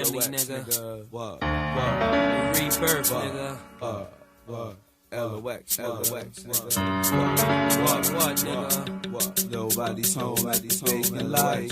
family, nigga. What? Rebirth, nigga. LOX, nigga. What, nigga? What? Nobody's home, making life,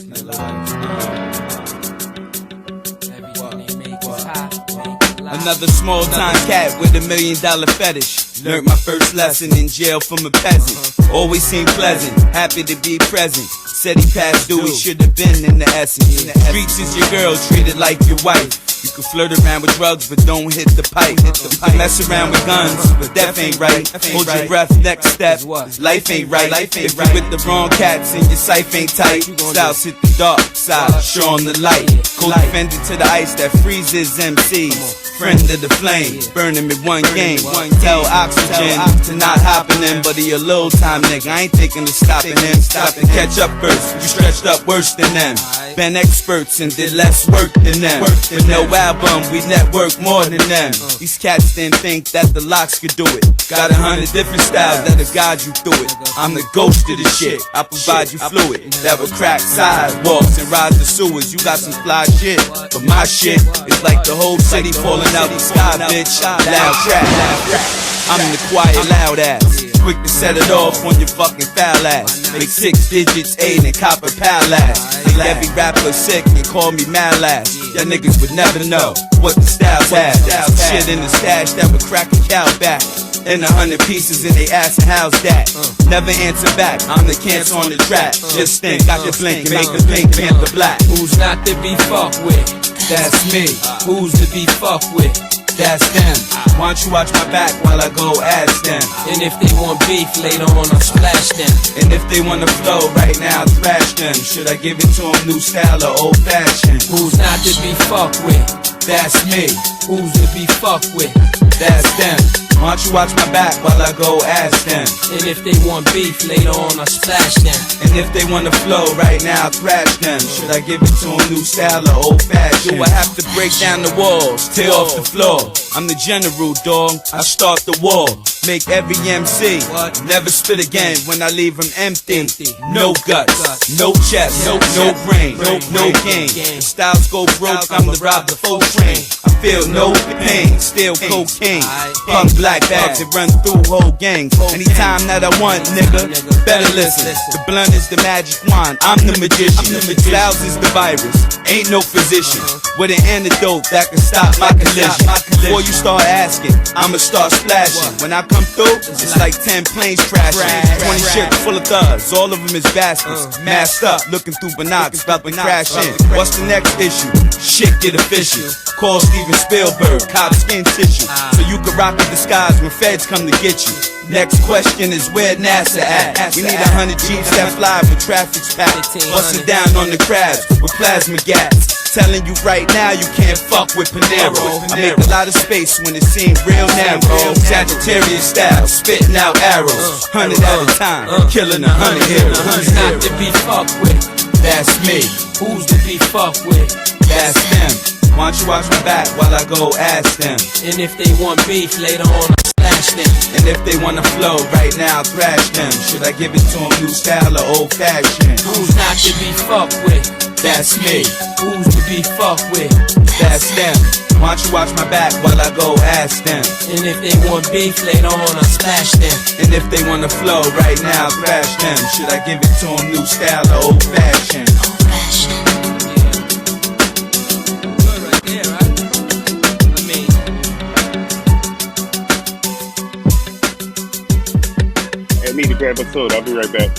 Everything they make is hot, make life. Another small time cat with $1 million fetish. Learned my first lesson in jail from a peasant. Always seemed pleasant, happy to be present. Said he passed due, he should have been in the essence. Streets is your girl, treated like your wife. You can flirt around with drugs, but don't hit the pipe. You can mess around with guns, but death ain't right. Hold your breath, next step, life ain't right. If you with the wrong cats and your sight ain't tight, styles hit the dark side, show 'em the light. Co-defendant to the ice that freezes MCs. Friend of the flame, burn him in one game. Tell Oxygen to not hopping in, but he a little time nigga. I ain't thinking of stopping him. Stop and catch up first. You stretched up worse than them. Been experts and did less work than them. With no album, we network more than them. These cats didn't think that the locks could do it. Got 100 different styles that'll guide you through it. I'm the ghost of the shit. I provide you fluid that will crack sidewalks and rise the sewers. You got some fly shit, but my shit is like the whole city falling out the sky, bitch. Loud trap. I'm the quiet, loud ass. Quick to set it off on your fucking foul ass. Make 6 digits, 8 and copper pal ass. Make every rapper sick and call me mad ass. Y'all niggas would never know what the styles have. Shit in the stash that would crack a cow back. In 100 pieces and they asking how's that? Never answer back, I'm the cancer on the track. Just think, I can blink and make the pink panther black. Who's not to be fucked with? That's me. Who's to be fucked with? That's them. Why don't you watch my back while I go ask them? And if they want beef, later on I'll splash them. And if they wanna flow, right now I'll thrash them. Should I give it to them new style or old fashioned? Who's not to be fucked with? That's me. Who's to be fucked with? That's them. Why don't you watch my back while I go ask them? And if they want beef, later on I'll splash them. And if they wanna flow, right now I'll thrash them. Should I give it to them new style or old fashioned? Do I have to break down the walls, tear off the floor? I'm the general, dog, I start the war. Make every MC never spit again when I leave him empty. No guts, no chest, no brain, no game. The styles go broke, I'm the rob the full train. I feel no pain, still cocaine. Punk black bags that run through whole gangs. Anytime that I want, nigga, better listen. The blunt is the magic wand, I'm the magician. Styles is the virus, ain't no physician with an antidote that can stop my collision. Before you start asking, I'ma start splashing. When I come through, it's like 10 planes crashing. 20 ships full of thugs, all of them is baskets. Masked up, looking through binocs, about to crash in. What's the next issue? Shit get official. Call Steven Spielberg, cop skin tissue, so you can rock the disguise when feds come to get you. Next question is where NASA at? We need 100 Jeeps that fly with traffic's packed. Busting down on the crabs with plasma gas. Telling you right now you can't fuck with Panero. I make a lot of space when it seems real narrow. Sagittarius style, spitting out arrows. 100 at a time, killing 100 heroes. Who's not to be fucked with? That's me. Who's to be fucked with? That's them. Why don't you watch my back while I go ask them? And if they want beef, later on I'll splash them. And if they wanna flow, right now I'll thrash them. Should I give it to them new style or old fashioned? Who's not to be fucked with? That's me. Who's to be fucked with? That's them. Why don't you watch my back while I go ask them? And if they want beef, later on I'll splash them. And if they wanna flow, right now I'll thrash them. Should I give it to them new style or old fashioned? Old fashioned. Good right there, right? I mean, I need to grab a soda. I'll be right back.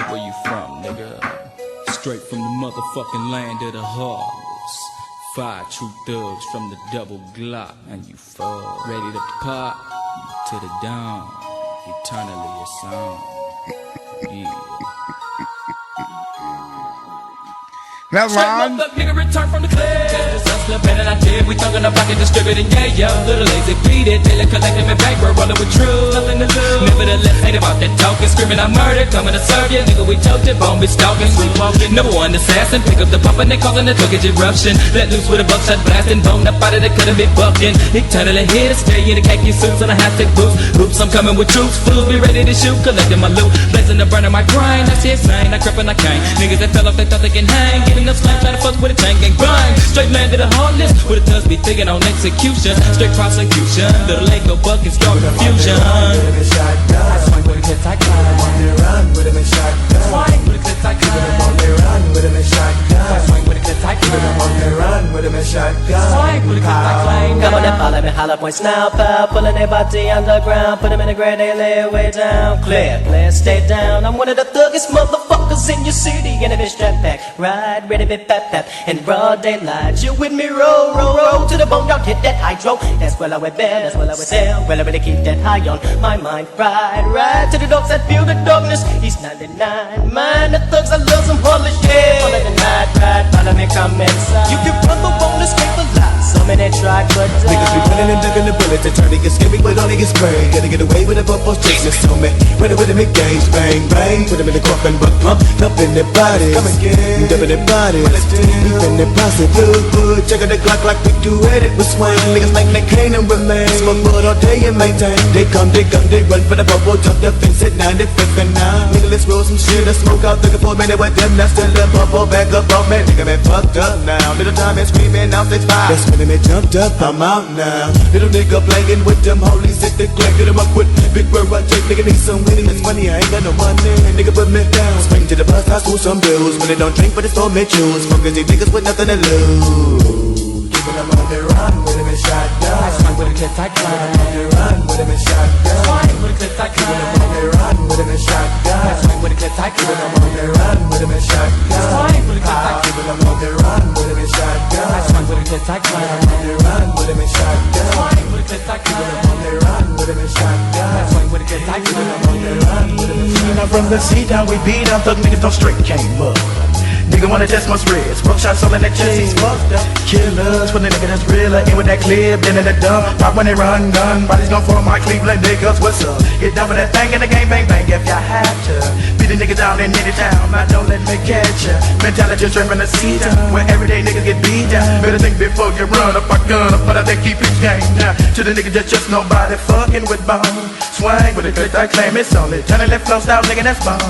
Where you from, nigga? Straight from the motherfucking land of the harvest. 5 true thugs from the double Glock. And you fuck. Ready to pop to the dawn. Eternally a song. Yeah. That Ron? Up, nigga, return from the club. Better than I did. We talking about it, distributing, yeah, yo. Little lazy beat it, daily collecting and paper, rolling with truth. Nothing to lose. Nevertheless, ain't about that talking, screaming out murder, coming to serve you. Nigga, we told you, bone bitch talking. We walking Number one assassin, pick up the pump and they causing a Turkish eruption. Let loose with a buckshot blasting, bone up out of the couldn't be bucking. Eternally here to stay in the khaki suits and a high-tech boots. Oops, I'm coming with troops, fools be ready to shoot, collecting my loot, blazing the burner my grind. I see a sign, I crept and I came. Niggas that fell off, they thought they can hang, giving up slang, trying to fuck with a tank and grind. Straight landed a heartless, with a tusk be thinking on execution. Straight prosecution, little Lego bucket, start confusion. I swing with a kid, I climb. Run with him and shotgun. Swing with a kid, I climb. Run with him and shotgun. I swing with a kid, I climb. Run with him and shotgun. Swing with a kid, I climb. Come on and follow me, holla point snapper, pulling their body underground, put them in the grade, they lay way down. Clear, stay down. I'm one of the thuggest motherfuckers in your city, and a bitch strap back, ride, ready, bit pap, in broad daylight. You with me, roll to the bone, y'all hit that hydro. That's where I would bear, that's where I would sail. Well, I really keep that high on my mind. Ride to the dogs that feel the darkness. East 99, mind the thugs, I love some holy shit. Follow the night ride, follow me, come inside. You can run but won't escape the light. So many try but die. Niggas be running and ducking the bullets, they turn to get scary, but only get sprayed. Gotta get away with the bubbles, chasing so me. With him engaged, bang, bang. Put him in the coffin, but pump up in their bodies. Come again, up in their bodies. Deep in their posse, good. Check out the Glock like we do it with swing. Niggas like they can't remain. Smoke blood all day and maintain. They come, they run for the bubble, jump the fence at 95th and 9. Nigga, let's roll some shit, let's smoke out, looking for a minute with them. That's still the bubble, back up on me. Nigga, man, fucked up now. Little time and screaming, now 6'5". That's when they jumped up, I'm out now. Little nigga playing with them holies at the clank. Get him up with big bird, I take, nigga, need some winning. It's money, I ain't got no money. Nigga, put me down. Spring to the bus, I school some bills. When they don't drink, but it's for me choose. Smokers, these niggas with nothing to lose. Keeping them on their run with him and shotgun. I swing with a kid, I climb. On their run with him and shotgun. Swing with a kid, I climb. Keeping them on their run with him and shotgun. I swing with a kid, I climb. Keeping them on their run with him and shotgun. Swing with a kid, I climb. Keeping them on their run with him and shotgun. I swing with a kid, I climb. On their run with him and shotgun. Swing with a kid, I climb. Keeping them on their run with him and shotgun. I swing with a kid, I climb. Keeping them on their run with him and shotgun. Now from the sea down we beat up, thug niggas don't straight came up. Nigga wanna test my spreads, smoke shots all in that chest, he's fucked up. Killers, when the nigga that's realer, in with that clip, then in the dump. Pop when they run, gun, bodies gon' form my Cleveland niggas, what's up? Get down with that thing in the game, bang, bang, if y'all have to. Beat the nigga down in any town, now don't let me catch ya. Mentality straight from the sea down, where everyday niggas get beat down. Better think before you run up a gun, but I think keep his game now. To the nigga just nobody fucking with bone. Swing with a click, I claim it's only. Turn the left flow style, nigga, that's bone.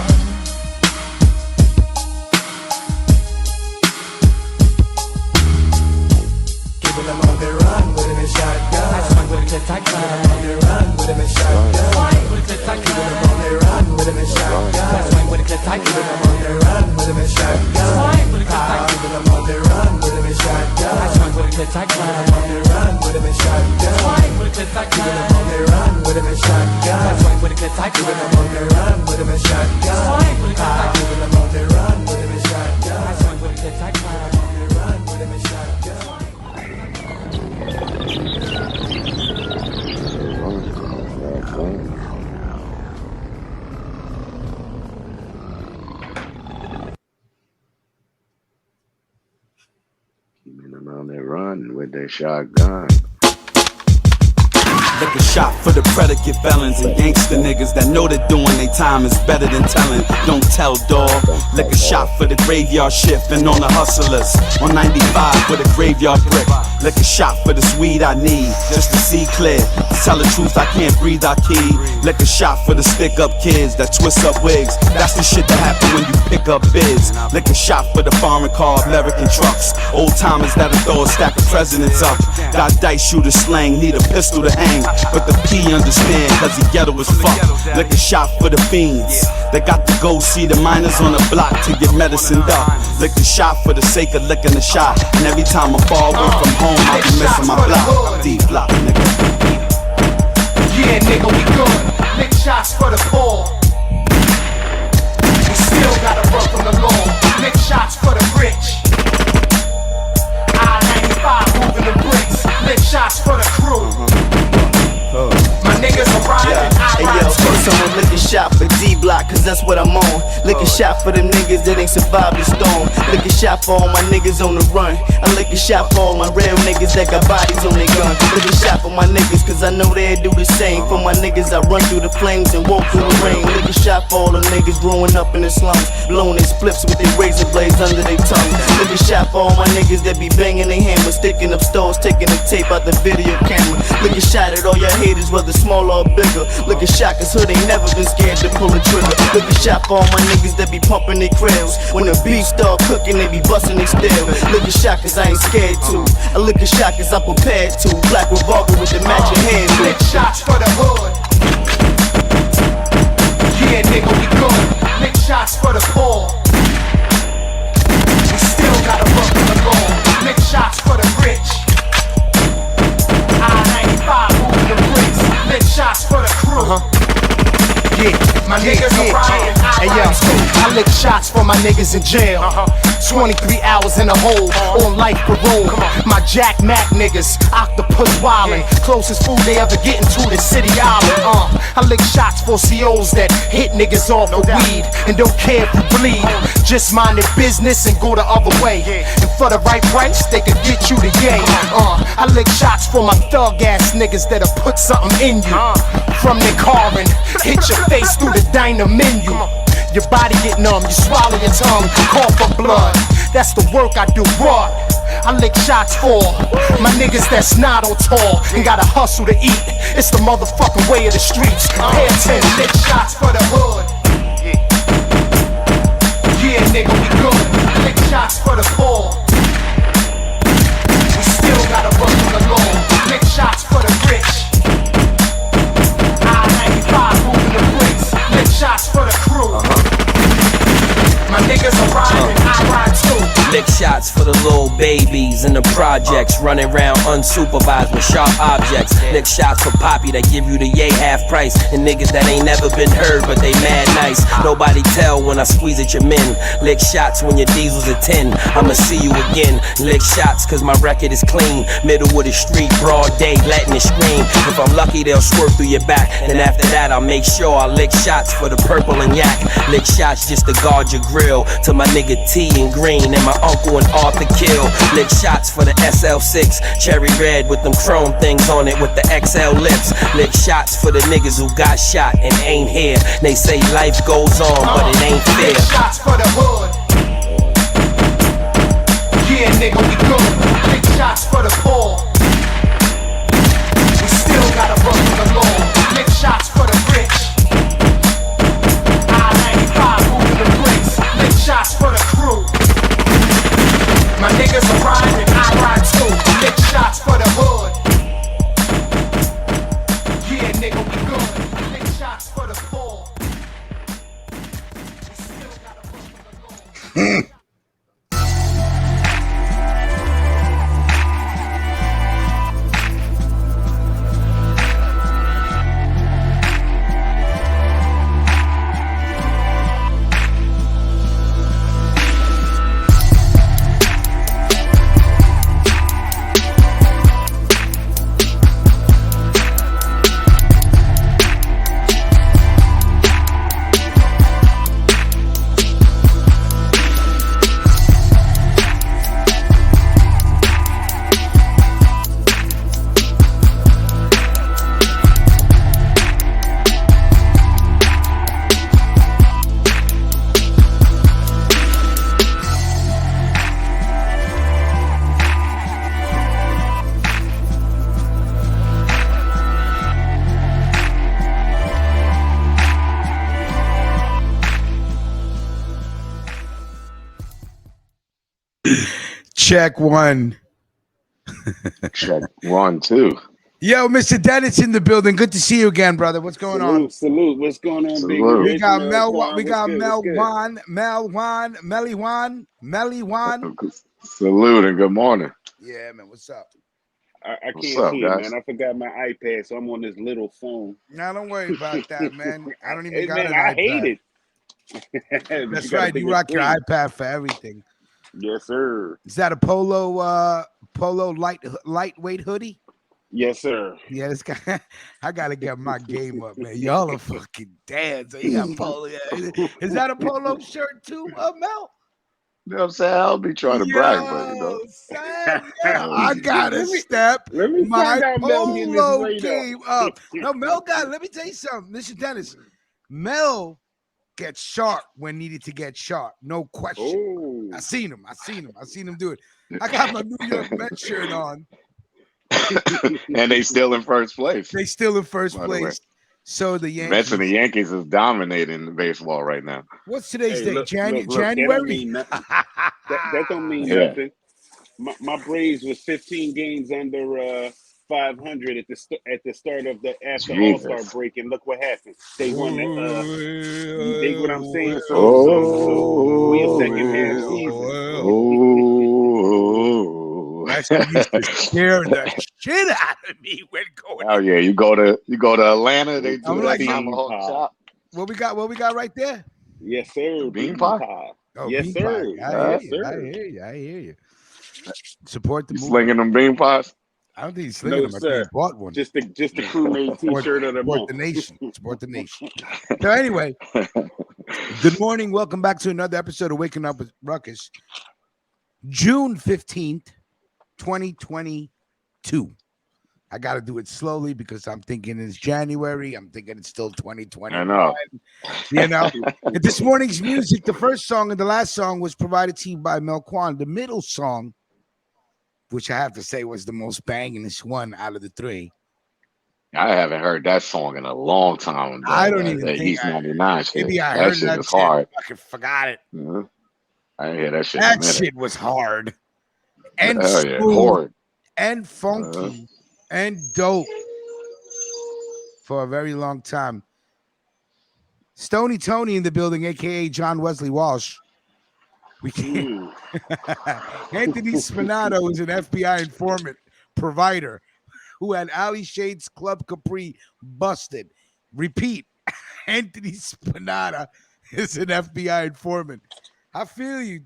I climb. On their run with him and shotgun. Swing with a clip, I climb. On their run with him and shotgun. I swing with a clip, I climb. On their run with him and shotgun. Swing with a clip, I climb. On their run with him and shotgun. I swing with a clip, I climb. On their run with him and shotgun. Swing with a clip, I climb. On their run with him and shotgun. I swing with a clip, I climb. On their run with him and shotgun. Swing with a clip, I climb. On their run with him and shotgun. I swing with a clip, I climb. On their run with him and shotgun. Keeping them on their run with their shotgun. Lick a shot for the predicate felons and gangster niggas that know that doing their time is better than telling. Don't tell, dawg. Lick a shot for the graveyard shift and on the hustlers. On 95 with a graveyard brick. Lick a shot for this weed I need just to see clear. To tell the truth, I can't breathe, I key. Lick a shot for the stick up kids that twist up wigs. That's the shit that happen when you pick up bids. Lick a shot for the foreign car, American trucks. Old timers that'll throw a stack of presidents up. Got dice shooter slang, need a pistol to hang. But the P understand, cause he ghetto as fuck. Lick a shot for the fiends that got to go see the miners on the block to get medicined up. Lick a shot for the sake of licking the shot. And every time I fall away from home, I be missing my block. D-block, nigga. Yeah, nigga, we good. Lick shots for the poor. We still gotta work on the law. Lick shots for the rich. I-95 moving the bricks. Lick shots for the crew. My niggas are riding, Hey yo, someone lick a shot for D-Block, cause that's what I'm on. Lick a shot for them niggas that ain't survived the storm. Lick a shot for all my niggas on the run. I lick a shot for all my real niggas that got bodies on their gun. Lick a shot for my niggas, cause I know they'll do the same. For my niggas, I run through the flames and walk through the rain. Lick a shot for all the niggas growing up in the slums, blowing their spliffs with their razor blades under their tongue. Lick a shot for all my niggas that be banging their hammers, sticking up stores, taking the tape out the video camera. Lick a shot at all your haters, whether small or bigger. Lick a shot, cause hood ain't never been scared to pull a trigger. Lick a shot for all my niggas that be pumping their krills. When the beef start cooking, they be busting they still. Lick a shot, cause I ain't scared to. I lick a shot, cause I'm prepared to. Black revolver with the matching hands. Lick shots for the hood. Yeah, nigga, we good. Lick shots for the poor. We still gotta work for the law. Lick shots for the rich. I-95 moving the bricks. Lick shots for the crew. Yeah, my niggas are riding. Hey yo, I lick shots for my niggas in jail. 23 hours in a hole, on life parole. My Jack Mac niggas, octopus wildin'. Closest food they ever gettin' to the city island. I lick shots for COs that hit niggas off the weed and don't care if you bleed. Just mind their business and go the other way. And for the right price, they could get you the yay. I lick shots for my thug ass niggas that'll put something in you. From their car and hit your face through the diner menu. Your body get numb, you swallow your tongue, cough for blood. That's the work I do, what? I lick shots for my niggas that's not on tour and gotta hustle to eat. It's the motherfucking way of the streets. Pay attention. Lick shots for the hood. Yeah, nigga, we good. Lick shots for the poor. We still gotta work for the law. Lick shots for the rich. I-95 moving the bricks. Lick shots for the crew. My niggas are riding, I ride too. Lick shots for the little babies in the projects, running around unsupervised with sharp objects. Lick shots for Poppy that give you the yay half price, and niggas that ain't never been heard but they mad nice. Nobody tell when I squeeze at your men. Lick shots when your diesel's a 10. I'ma see you again. Lick shots cause my record is clean. Middle of the street, broad day, letting it scream. If I'm lucky they'll swerve through your back. Then after that I'll make sure I lick shots for the purple and yak. Lick shots just to guard your grill. To my nigga T and Green and my uncle and Arthur Kill. Lick shots for the SL6, cherry red with them chrome things on it with the XL lips. Lick shots for the niggas who got shot and ain't here. They say life goes on, but it ain't fair. Lick shots for the hood. Yeah, nigga, we good. Lick shots for the poor. We still gotta work for the law. Lick shots for the rich. I-95 moving the bricks. Lick shots for the crew. My niggas are riding, I ride too. Lick shots for the hood. Yeah, nigga, we good. Lick shots for the poor. We still gotta work for the law. Check one. Check 1, 2. Yo, Mr. Dennis in the building. Good to see you again, brother. What's going on? Salute. What's going on, big Salute. We got Mel. Melly Juan. Salute and good morning. Yeah, man. What's up? I can't What's up, see guys? it, man. I forgot my iPad, so I'm on this little phone. Now, don't worry about that, man. I don't even Hey, got man, an I iPad. hate it. That's right. You rock your iPad for everything. Yes, sir. Is that a polo lightweight hoodie? Yes, sir. Yeah, this guy. I gotta get my game up, man. Y'all are fucking dads. You got polo. Is that a polo shirt too, Mel? You know what I'm saying? I'll be trying to brag, but Son, I gotta let me step. let me My find out Mel getting his polo weight up. game up. No, Mel got. Let me tell you something. Listen, Dennis. Mel gets sharp when needed to get sharp. No question. Oh, I seen him do it. I got my New York Mets shirt on. and they still in first place. They still in first By the way. place. So the Mets and the Yankees. Yankees is dominating the baseball right now. What's today's hey, date? look, That don't January. mean nothing. That don't mean Yeah. nothing. My Braves was 15 games under 500 at the start of the after All Star Jesus. break, and look what happened. They won the. You dig what I'm saying? So we a second half season. Oh. That shit used to scare the shit out of me when going. Oh yeah, you go to Atlanta, they do I'm that like, tomahawk chop. What we got right there? Yes, sir. Bean pie? Oh, Yes, bean sir. pie. Yes, I sir. hear you. Support the You movement. slinging them bean pies? I don't think he's slinging them. I think he bought one. Just the crewmate T-shirt of the Support month. the nation. Support the nation. So anyway, good morning. Welcome back to another episode of Waking Up with Ruckus. June 15th, 2022. I got to do it slowly because I'm thinking it's January. I'm thinking it's still 2020. I know. You know, and this morning's music, the first song and the last song was provided to you by Mel Kwan. The middle song, which I have to say was the most bangingest one out of the three. I haven't heard that song in a long time. I don't even think East 99 shit. Maybe I that heard shit that is shit. hard. I forgot it. Mhm. I didn't hear that shit. That shit was hard and Hell yeah, smooth hard and funky and dope for a very long time. Stony Tony in the building, aka John Wesley Walsh. We can't. Anthony Spinato is an FBI informant provider who had Ali Shade's Club Capri busted. Repeat, Anthony Spinato is an FBI informant. I feel you,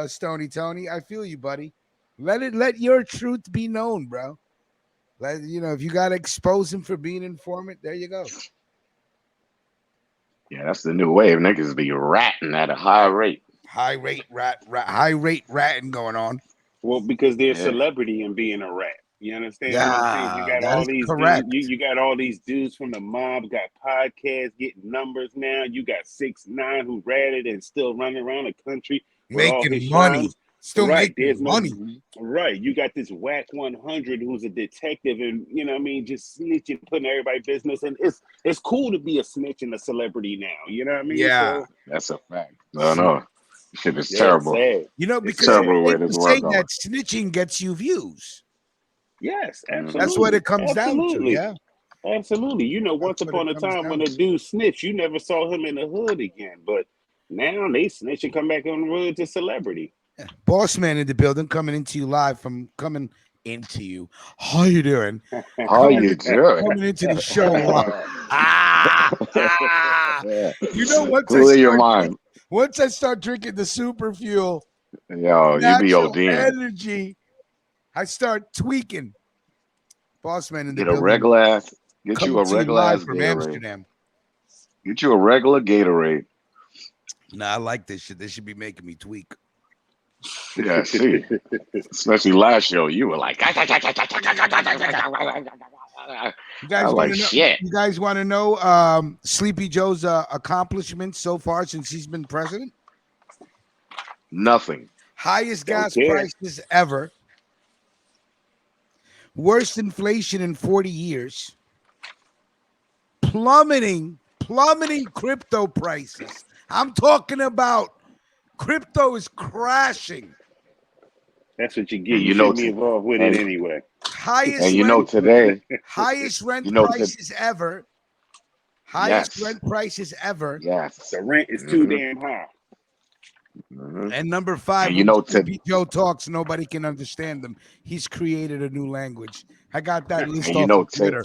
Stony Tony. I feel you, buddy. Let your truth be known, bro. If you gotta expose him for being an informant, there you go. Yeah, that's the new wave. Niggas be ratting at a high rate. High rate ratting going on. Well, because they're a celebrity and being a rat. You understand what I'm saying? You got that all is these correct. dudes. You got all these dudes from the mob. Got podcasts getting numbers now. You got 6ix9ine who ratted and still running around the country with all Making his money. shines. Still Right, making there's money. Right, you got this whack 100 who's a detective, and you know what I mean, just snitching, putting everybody business, and it's cool to be a snitch and a celebrity now. You know what I mean? Yeah, so, that's a fact. No, shit is yeah, terrible. sad. Because terrible way they this say world that snitching gets you views. Yes, absolutely. That's what it comes down to. Yeah, absolutely. Once upon a time when a dude snitched, you never saw him in the hood again, but now they snitch and come back on the road to celebrity. Yeah. Boss man in the building, coming into you. How you doing? How you doing? Coming into the show. Once I start drinking the super fuel, yo, you be ODing. Energy, I start tweaking. Boss man in the building. Get you a regular ass from Gatorade. Amsterdam. Get you a regular Gatorade. Nah, I like this shit. They should be making me tweak. Yeah, see. Especially last show, you were like, You guys want to know Sleepy Joe's accomplishments so far since he's been president? Nothing. Highest gas prices ever. Worst inflation in 40 years. Plummeting crypto prices. I'm talking about crypto is crashing. That's what you get. You shouldn't be involved with it anyway. Highest rent prices ever. Highest rent prices ever. Yes. The rent is too damn high. And number 5, when Joe talks, nobody can understand them. He's created a new language. I got that list off of Twitter.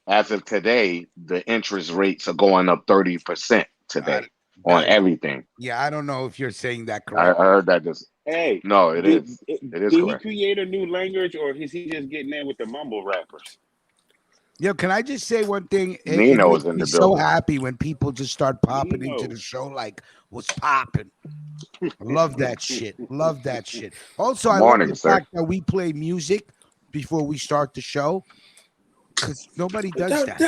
As of today, the interest rates are going up 30% today on everything. Yeah, I don't know if you're saying that correctly. I heard that. Hey, no, it is. It is did correct. He create a new language, or is he just getting in with the mumble rappers? Yo, can I just say one thing? It Nino makes is in me the so building. happy when people just start popping into Nino. the show like, what's popping? Love that shit. Love that shit. Also, I love Morning, the sir. fact that we play music before we start the show because nobody does that.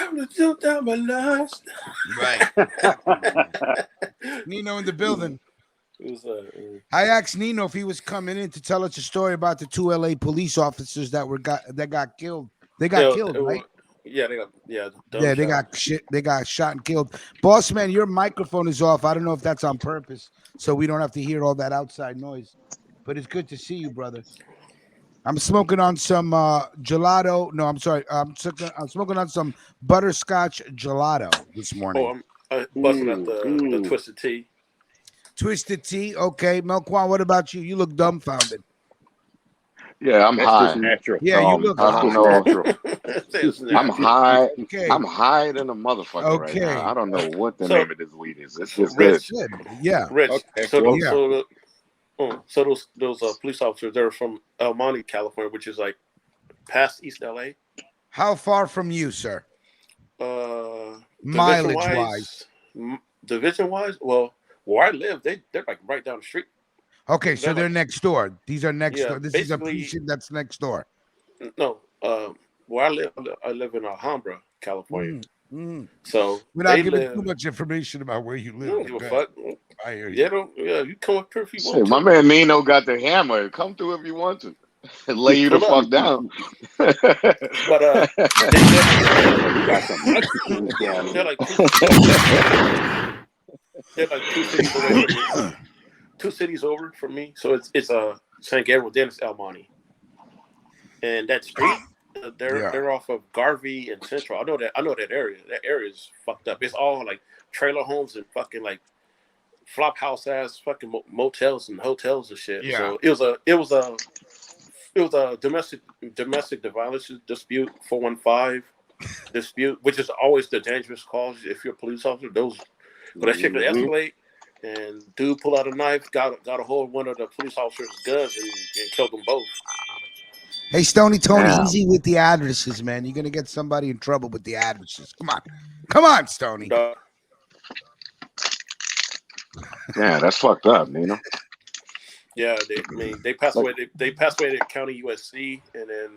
Right. Nino in the building. I asked Nino if he was coming in to tell us a story about the 2 LA police officers that got killed. They got killed, right? Yeah, they got shit. They got shot and killed. Boss man, your microphone is off. I don't know if that's on purpose, so we don't have to hear all that outside noise. But it's good to see you, brother. I'm smoking on some gelato. No, I'm sorry. I'm smoking on some butterscotch gelato this morning. I'm busting out the twisted tea. Twisted tea. Okay, Melquan, what about you? You look dumbfounded. Yeah, I'm That's high. just natural. Yeah, you look I don't know. Natural. I'm high. Okay. I'm high than a motherfucker right Okay. now. I don't know what the name of this weed is. It's just Rich. good. Yeah. Rich. Okay. So those police officers, they're from El Monte, California, which is like past East LA. How far from you, sir? Mileage wise. Division wise, well, where I live, they're like right down the street. Okay, so they're next door. These are next door. This is a basically- precinct that's next door. No, where I live in Alhambra, California. So We're not they giving live. too much information about where you I don't live. give a Okay. fuck. I hear you. You come up here if you Shit, want my to. man Nino got the hammer. Come through if you want to. Lay you the Pull fuck up. down. But We got some Mexicans down they're here. like two cities away from me. 2 cities over from me. So it's San Gabriel, then it's El Monte. And that street, they're off of Garvey and Central. I know that area. That area is fucked up. It's all like trailer homes and fucking like flop house ass fucking motels and hotels and shit. Yeah. So it was a domestic violence dispute, 415 dispute, which is always the dangerous cause if you're a police officer. But that shit could escalate, and dude pulled out a knife, got a hold of one of the police officers' guns, and killed them both. Hey, Tony, Damn. easy with the addresses, man. You're gonna get somebody in trouble with the addresses. Come on, Stoney. Yeah, that's fucked up, Nino. Yeah, they passed away. They passed away at County USC, and then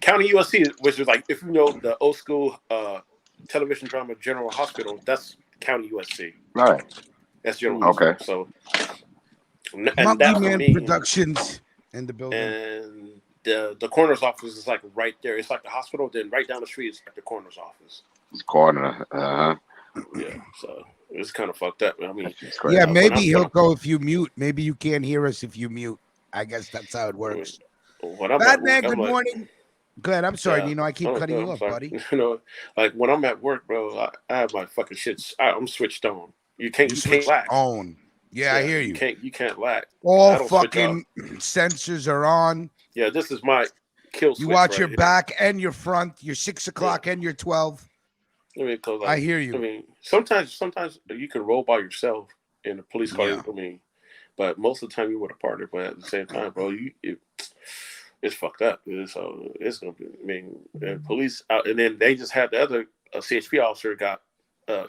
County USC, which is like, if you know the old school television drama General Hospital, that's County USC. Right. That's General Okay. Hospital. So, and Monkey that for Man me, Productions in the building. and the coroner's office is like right there. It's like the hospital. Then right down the street is like the coroner's office. It's corner. Yeah, so it's kind of fucked up. I mean, Yeah, maybe he'll go if you mute. Maybe you can't hear us if you mute. I guess that's how it works. Batman, good morning. Go ahead. I'm sorry, Nino. I keep cutting you off, buddy. You know, like when I'm at work, bro, I have my fucking shit. I'm switched on. You can't lag. On. Yeah, I hear you. You can't lag. All fucking sensors are on. Yeah, this is my kill switch. You watch right your here. back and your front, your 6 o'clock and your 12. I mean, I hear you. I mean, sometimes you can roll by yourself in a police car. Yeah. I mean, but most of the time you with a partner. But at the same time, bro, it's fucked up. So it's gonna be. I mean, and police, and then they just had the other CHP officer got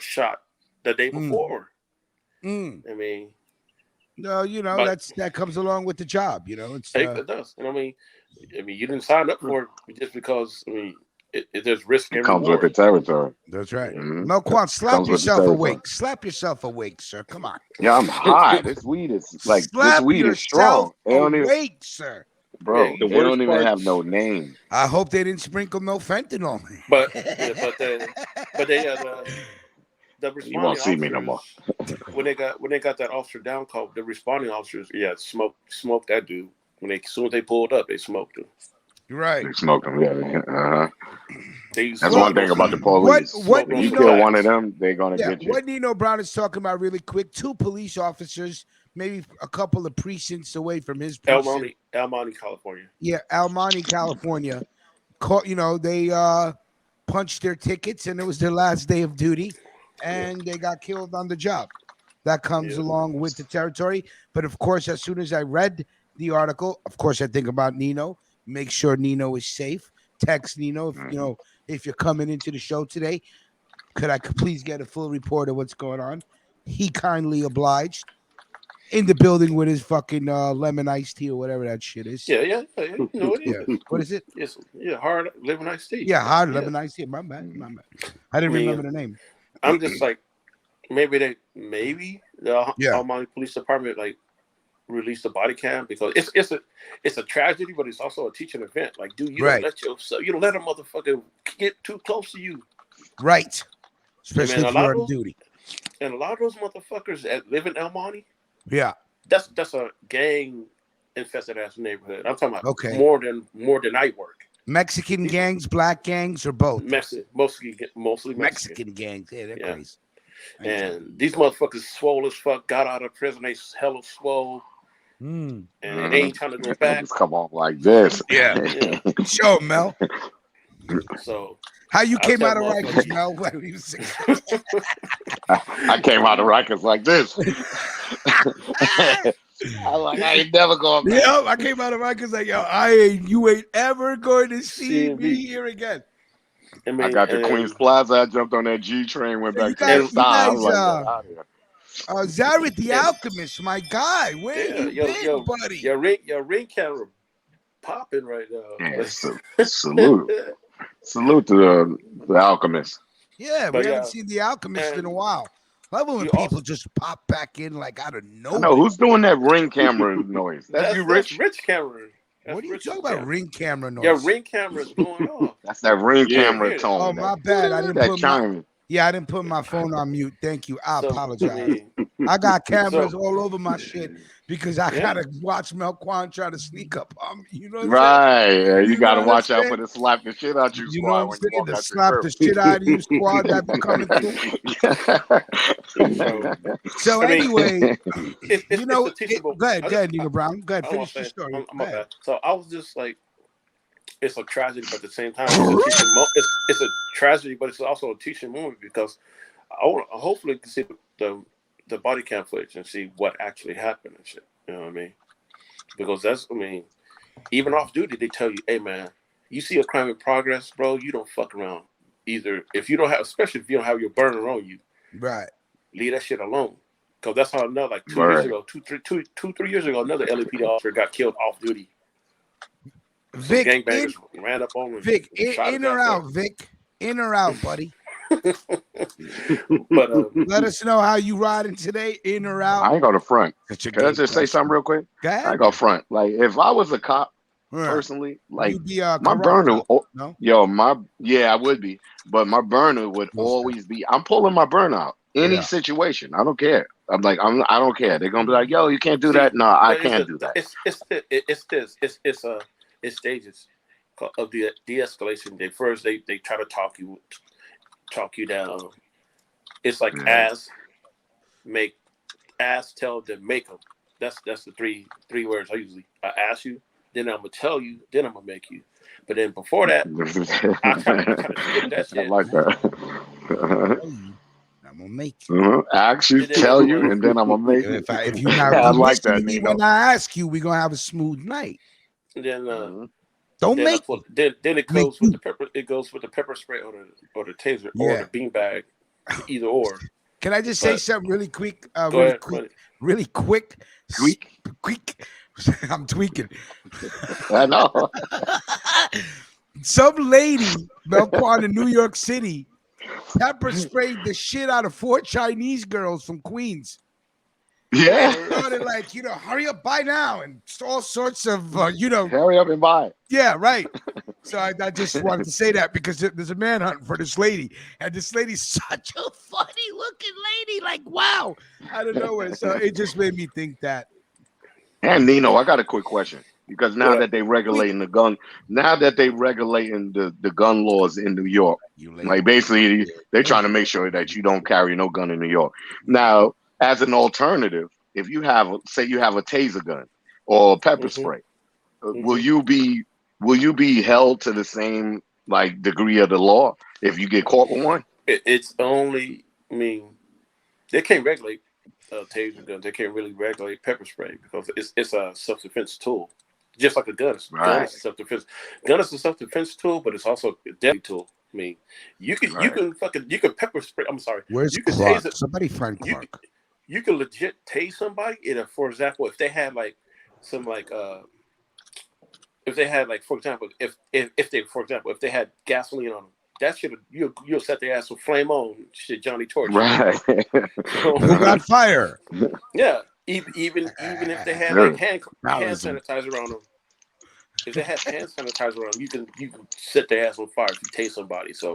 shot the day before. I mean, no, you know, that comes along with the job. You know, it does. And I mean, you didn't sign up for it just because. I mean. There's risk. It comes with the territory. That's right. Mm-hmm. Melquan, slap yourself awake. Slap yourself awake, sir. Come on. Yeah, I'm high. This weed is like slap this weed is strong. Awake, sir. Bro, they don't even have no name. I hope they didn't sprinkle no fentanyl. But they the responding you won't see me no more. when they got that officer down call, the responding officers, smoked that dude. As soon as they pulled up, they smoked him. You're right. They smoked him. Yeah. That's one thing about the police. What you kill one of them, they're gonna get you. What Nino Brown is talking about really quick, 2 police officers, maybe a couple of precincts away from his precinct. El Monte, California. Yeah, El Monte, California. They punched their tickets and it was their last day of duty and they got killed on the job. That comes along with the territory. But of course, as soon as I read the article, of course, I think about Nino. Make sure Nino is safe. text Nino if if you're coming into the show today. Could I please get a full report of what's going on? He kindly obliged. In the building with his fucking lemon iced tea or whatever that shit is. Yeah. You know it is. Yeah. What is it? Yes. Yeah. Hard lemon iced tea. Yeah, hard lemon iced tea. My bad. I didn't remember the name. I'm just like, maybe the Almighty Police Department like released a body cam because it's a tragedy, but it's also a teaching event. Like, dude, you don't let a motherfucker get too close to you. Right. Especially if you're on duty. And a lot of those motherfuckers that live in El Monte, yeah, that's a gang infested ass neighborhood. I'm talking about more than night work. Mexican gangs, black gangs, or both? Mostly Mexican gangs. Yeah, they're crazy. And these motherfuckers swole as fuck. Got out of prison, they hella swole. And they ain't trying to go back. Just come on like this. Yeah. Show him, Mel. So how you came out of Rikers, Mel? I came out of Rikers like this. I ain't never going back. Yep, I came out of Rikers like, you ain't ever going to see me here again. I got to Queens Plaza. I jumped on that G train, went back to the side. Zareth the Alchemist, my guy. Where you been, buddy? Your ring camera popping right now. Yeah, salute to the Alchemist. Yeah, we haven't seen the Alchemist in a while. I love when people just pop back in like out of nowhere. No, who's doing that ring camera noise? That's you, Rich. Rich camera. What are you talking about? Ring camera noise. Your ring camera is going off. That's that ring camera tone. Oh, my bad. I didn't put my phone on mute. Thank you. I apologize. I got cameras all over my shit because I gotta watch Melquan try to sneak up on me. You know what I'm saying? Yeah, you gotta watch out for the slap the shit out you squad. Know what I'm saying? The slap the shit out of you squad that be coming through. So anyway, go ahead, Nino Brown. Go ahead, finish the story. So I was just like, it's a tragedy, but at the same time, it's a tragedy, but it's also a teaching moment because I hopefully can see the body cam footage and see what actually happened and shit. You know what I mean? Because even off duty, they tell you, hey man, you see a crime in progress, bro, you don't fuck around. Either if you don't have, especially if you don't have your burner on you, right? Leave that shit alone. Because that's how another like 2 years ago, 3 years ago, another LAPD officer got killed off duty. Vic, gangbangers ran up on him. Vic, in or out, Vic? In or out, buddy? But let us know how you riding today, in or out. I ain't go to front. Can I just say something real quick? Go ahead. I ain't go front. Like if I was a cop, personally, like my burner, I would be, but my burner would always be. I'm pulling my burner out any situation. I don't care. I'm like I don't care. They're gonna be like, yo, you can't do that. No, I can't do that. It's stages of the de-escalation. They try to talk you down. It's like ask, tell, then make them. That's the three words I ask you, then I'm gonna tell you, then I'm gonna make you. But then before that, I kind of skip that shit. I like that. I'm gonna make you. Ask you, tell you, and then I'm gonna make you. If you're not like that, when I ask you, we're gonna have a smooth night. And then don't make. Then it goes with the pepper. It goes with the pepper spray or the taser or the beanbag, either or. Can I just say something really quick? Really quick. Quick. I'm tweaking. I know. Some lady, Melquan in New York City, pepper sprayed the shit out of 4 Chinese girls from Queens. Yeah. Started like, hurry up, buy now, and all sorts of, hurry up and buy. Yeah, right. So I just wanted to say that because there's a manhunt for this lady, and this lady's such a funny looking lady, like wow, out of nowhere. So it just made me think that. And Nino, I got a quick question because now that they regulating the gun, the gun laws in New York, like basically they're trying to make sure that you don't carry no gun in New York. Now, as an alternative, if you have a taser gun or a pepper spray, will you be held to the same like degree of the law if you get caught with one? It's only, they can't regulate taser guns. They can't really regulate pepper spray because it's a self-defense tool. just like a gun. Gun is a self-defense. Gun is a self-defense tool, but it's also a deadly tool. I mean, you can pepper spray. I'm sorry. Where's you can Clark? tase Somebody find Clark. You can legit tase somebody. For example, if they had like some if they had like, for example, if they had gasoline on them, that should you'll set their ass with flame on shit, Johnny Torch. Right. Who got fire? Yeah. Even if they had like hand sanitizer on them. If they have hand sanitizer on them, you can set their ass on fire if you tase somebody. So,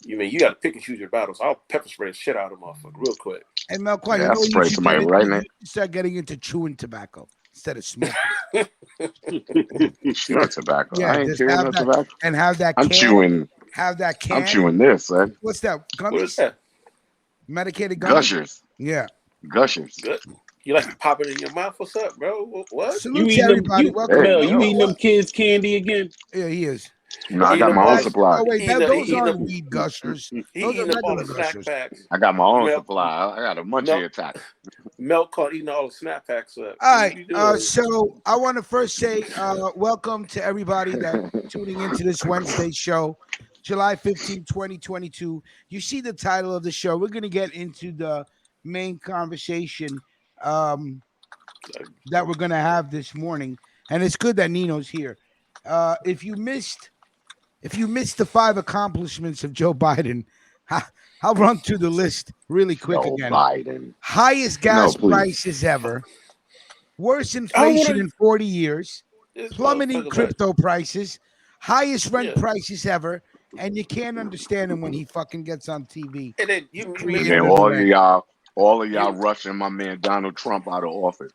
you got to pick and choose your battles. I'll pepper spray the shit out of them real quick. Hey, Melquan, I'll spray somebody right now. Start getting into chewing tobacco instead of smoking. Chewing tobacco. Yeah, I ain't chewing no tobacco. And have that. I'm chewing. Have that can. I'm chewing this, son. What's that? Gummies? What is that? Medicated gummies. Gushers. Yeah. Gushers. Good. You like to pop it in your mouth? What's up, bro? What? Salute to everybody. Welcome. You eating them kids' candy again? Yeah, he is. No, I got my own supply. Oh wait, those aren't weed gushers. Those are regular gushers. I got my own supply. I got a munchie attack. Milk caught eating all the snap packs up. All right. So I want to first say welcome to everybody that's tuning into this Wednesday show, July 15, 2022. You see the title of the show. We're going to get into the main conversation that we're going to have this morning. And it's good that Nino's here. If you missed the 5 accomplishments of Joe Biden, I'll run through the list really quick again. Biden. Highest gas prices ever. Worst inflation in 40 years. Plummeting crypto prices. Highest rent prices ever. And you can't understand him when he fucking gets on TV. And then all of y'all rushing my man Donald Trump out of office.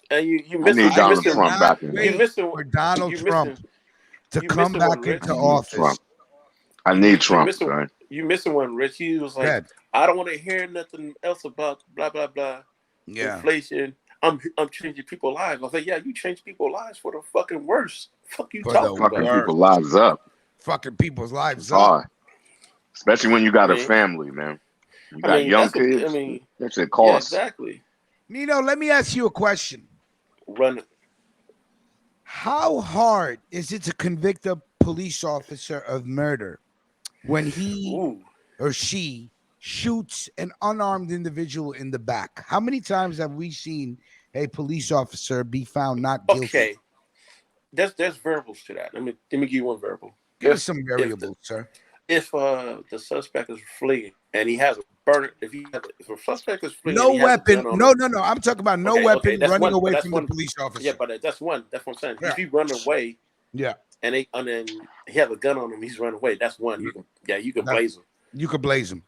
And you I need Donald Trump back in. You missing for Donald Trump to come back into office. I need Trump, son. You missing one, Rich. He was like, I don't want to hear nothing else about blah blah blah. Yeah. Inflation. I'm changing people's lives. I was like, yeah, you change people's lives for the fucking worst. Fuck you talking about? Fucking people's lives up. Fucking people's lives it's up. Hard. Especially when you got a family, man. You got young kids. That's it costs. Yeah, exactly. Nino, let me ask you a question. Run it. How hard is it to convict a police officer of murder when he or she shoots an unarmed individual in the back? How many times have we seen a police officer be found not guilty? Okay, there's variables to that. Let me give you one variable. Give us some variables, sir. If the suspect is fleeing and he has a burner, if a suspect is fleeing, no weapon, no. I'm talking about no weapon running away from the police officer. Yeah, but that's one. That's what I'm saying. Yeah. If he running away, and then he have a gun on him, he's running away. That's one. You can blaze him. You can blaze him.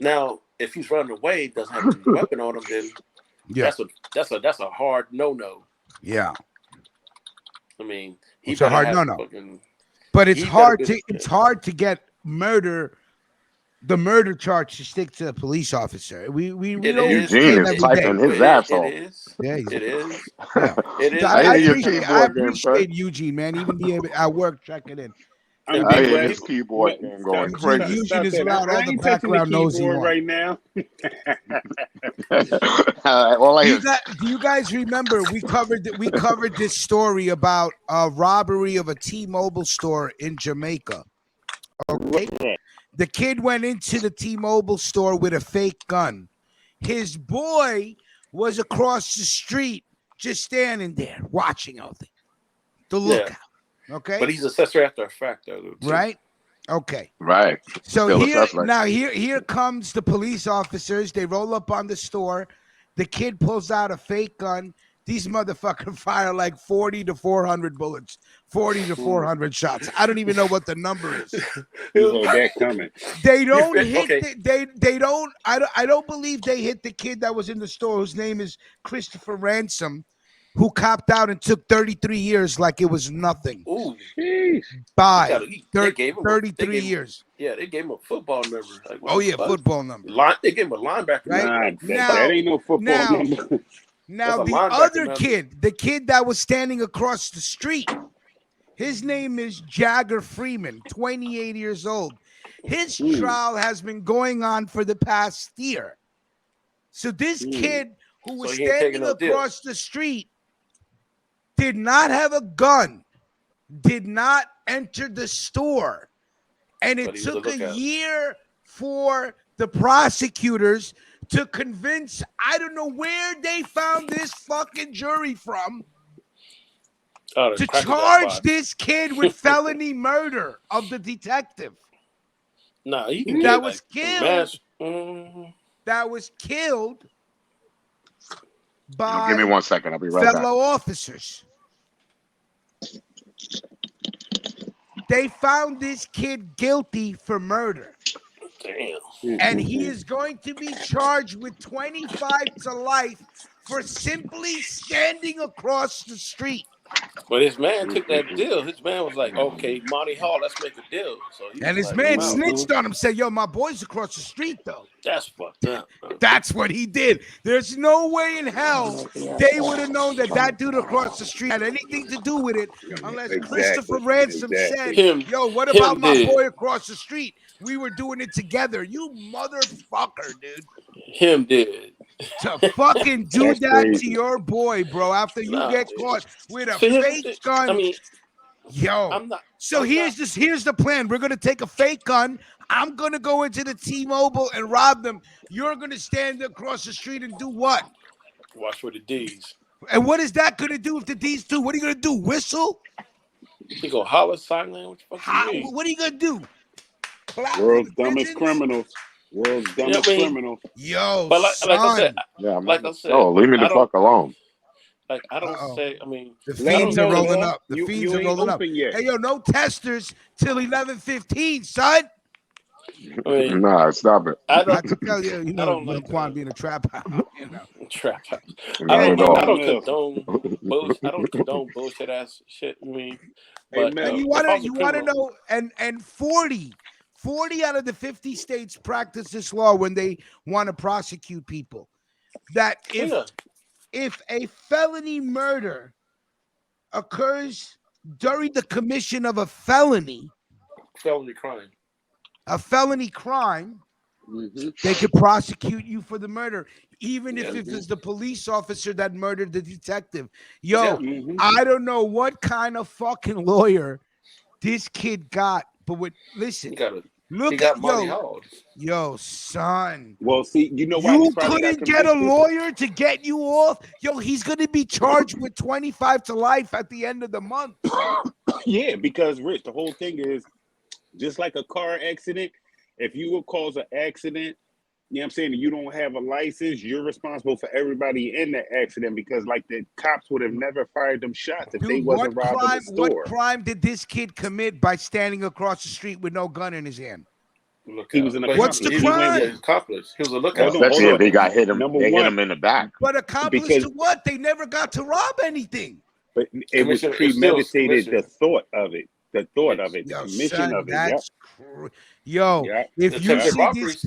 Now, if he's running away, doesn't have a weapon on him, then that's a hard no. Yeah. I mean, it's a hard no. But it's hard to get the murder charge to stick to a police officer. We Eugene is typing his ass off. It is. It is. I appreciate Eugene, man. Even being at work checking in. I hear his keyboard going crazy. Eugene is loud. All the background knows right now. Do you guys remember we covered this story about a robbery of a T-Mobile store in Jamaica? Okay. The kid went into the T-Mobile store with a fake gun. His boy was across the street, just standing there watching all the lookout. Okay, but he's a suspect after a fact, though. Right? Okay. Right. So here comes the police officers. They roll up on the store. The kid pulls out a fake gun. These motherfuckers fire like 40 to 400 bullets, 40 to 400 shots. I don't even know what the number is. That coming. They don't hit. They don't. I don't believe they hit the kid that was in the store, whose name is Christopher Ransom, who copped out and took 33 years like it was nothing. Ooh, by 33 years. Yeah, they gave him a football number. Like, football number. They gave him a linebacker. Right? That ain't no football number. Now the other kid, the kid that was standing across the street, his name is Jagger Freeman, 28 years old. His trial has been going on for the past year. So this kid who was standing across the street did not have a gun, did not enter the store, and it took a year for the prosecutors to convince, I don't know where they found this fucking jury from, to charge this kid with felony murder of the detective. Nah, you can that get was like killed. That was killed by give me 1 second. I'll be right back. fellow officers. They found this kid guilty for murder. Damn. And he is going to be charged with 25 to life for simply standing across the street. But his man took that deal. His man was like, "Okay, Monty Hall, let's make a deal." So and his man snitched on him, said, "Yo, my boy's across the street, though." That's fucked up. That's what he did. There's no way in hell they would have known that dude across the street had anything to do with it, unless Christopher Ransom said, "Yo, what about my boy across the street? We were doing it together." You motherfucker, dude. Him did. To fucking do that to your boy, bro, after you get caught with a fake gun. I mean, here's the plan. We're gonna take a fake gun. I'm gonna go into the T-Mobile and rob them. You're gonna stand across the street and do what? Watch for the D's. And what is that gonna do if the D's do? What are you gonna do? Whistle? You go holler, sign language. What are you gonna do? World's dumbest criminals. World's dumbest criminal. Yo, but like I said, oh, leave me the fuck alone. Like I don't say. I mean, the fiends are rolling up. The fiends are rolling up. Yet. Hey, yo, no testers till 11:15, son. I mean, nah, stop it. I have to tell you, you know, Quan being a trap house. You know, trap house. I don't condone bullshit ass shit. I mean, but and you want to know, and 40 out of the 50 states practice this law when they want to prosecute people. That if a felony murder occurs during the commission of a felony crime, they could prosecute you for the murder, even if it was the police officer that murdered the detective. Yo, I don't know what kind of fucking lawyer this kid got. But listen, yo, son. Well, see, you know why you couldn't get a lawyer to get you off. Yo, he's gonna be charged with 25 to life at the end of the month. Yeah, because Rich, the whole thing is just like a car accident. If you would cause an accident, you know what I'm saying, and you don't have a license, you're responsible for everybody in that accident because, like, the cops would have never fired them shots if they wasn't robbing the store. What crime did this kid commit by standing across the street with no gun in his hand? He was an accomplice. What's the crime? He was a lookout. Especially if they got hit him. They hit him in the back. But accomplice to what? They never got to rob anything. But it was premeditated. The thought of it. The commission son, of it. That's if you see this,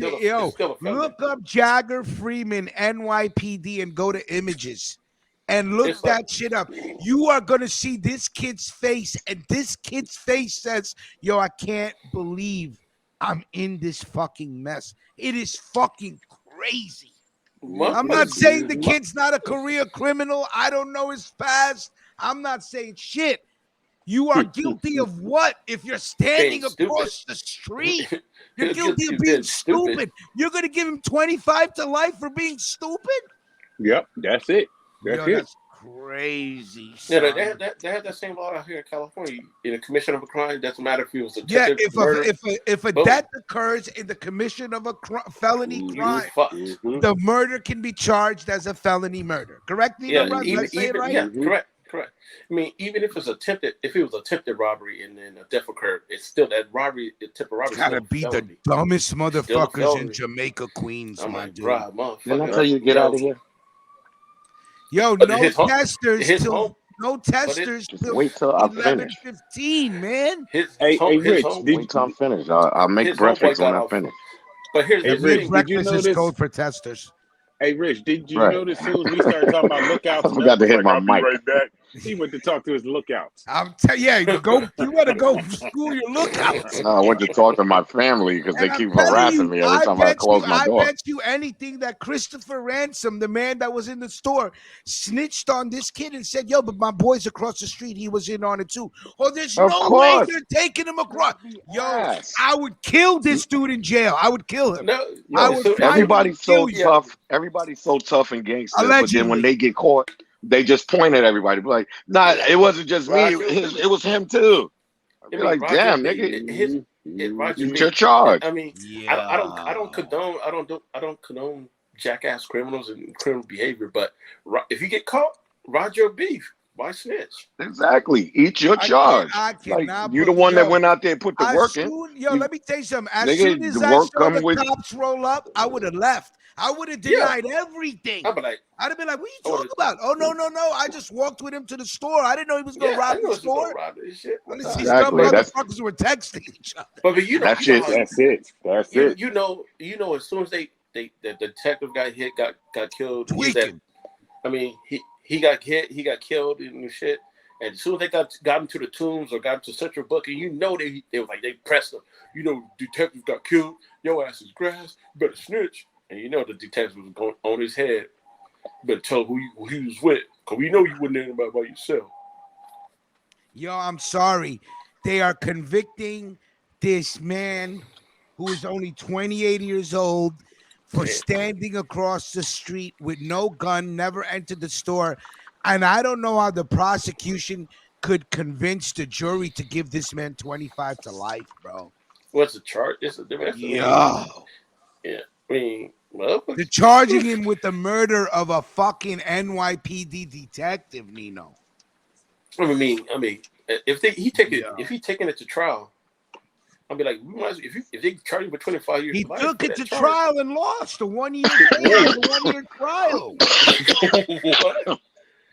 look up Jagger Freeman NYPD and go to images and look that shit up. You are gonna see this kid's face, and this kid's face says, "Yo, I can't believe I'm in this fucking mess. It is fucking crazy." I'm not saying the kid's not a career criminal. I don't know his past. I'm not saying shit. You are guilty of what? If you're standing across the street, you're guilty of being stupid. You're going to give him 25 to life for being stupid? Yep, that's it. That's crazy. Son. Yeah, they had that same law out here in California. In the commission of a crime, it doesn't matter if he was a if a death occurs in the commission of a felony crime, the murder can be charged as a felony murder. Correct me? Yeah, correct. I mean, even if it was attempted robbery and then a death occurred, it's still that robbery. Attempted robbery. Gotta be the dumbest motherfuckers in Jamaica, Queens, my dude. Didn't I tell you to get out of here? Yo, no testers till wait till I finish. 11:15, man. Hey, Rich, wait till I'm finished. I'll make breakfast when I finish. But here's the thing. Breakfast is code for testers. Hey, Rich, did you notice as soon as we started talking about lookouts? I forgot to hit my mic. Right back. He went to talk to his lookouts. You better go school your lookouts. No, I went to talk to my family because they And keep I'm telling harassing you, me every time I close my door. I bet you anything that Christopher Ransom, the man that was in the store, snitched on this kid and said, "Yo, but my boy's across the street. He was in on it too." Oh, there's Of no course. way you're taking him across. Yo, Yes. I would kill this dude in jail. I would kill him. No, I would find him Everybody's and so kill you. tough. Everybody's so tough and gangster. But then Allegedly. when they get caught, they just point at everybody. Be like, nah, it wasn't just me. It was him too. I'd be like, damn, nigga, it's your charge. I mean, I don't condone jackass criminals and criminal behavior. But if you get caught, ride your beef. Why snitch? Exactly. Eat your charge. You the one that went out there and put the work in. Let me tell you something. As soon as I saw the cops roll up, I would have left. I would have denied everything. I'd have been like, what are you talking about? Oh, no. I just walked with him to the store. I didn't know he was going to rob the store. These dumb motherfuckers were texting each other. But you know, that's it. You know, as soon as the detective got hit, got killed. He got hit, he got killed and shit. And as soon as they got him to the tombs or got him to Central Booking, you know they was like, they pressed him. You know, detective got killed. Your ass is grass. You better snitch. And you know the detective was going on his head. You better tell who he was with. Because we know you wasn't anybody by yourself. Yo, I'm sorry. They are convicting this man who is only 28 years old for standing across the street with no gun, never entered the store. And I don't know how the prosecution could convince the jury to give this man 25 to life, bro. What's the charge? Yeah. I mean, they're charging him with the murder of a fucking NYPD detective, Nino. I mean, if he taking it to trial, I'll be like, we might if they charge him for 25 years. He took it to trial and lost a 1 year trial.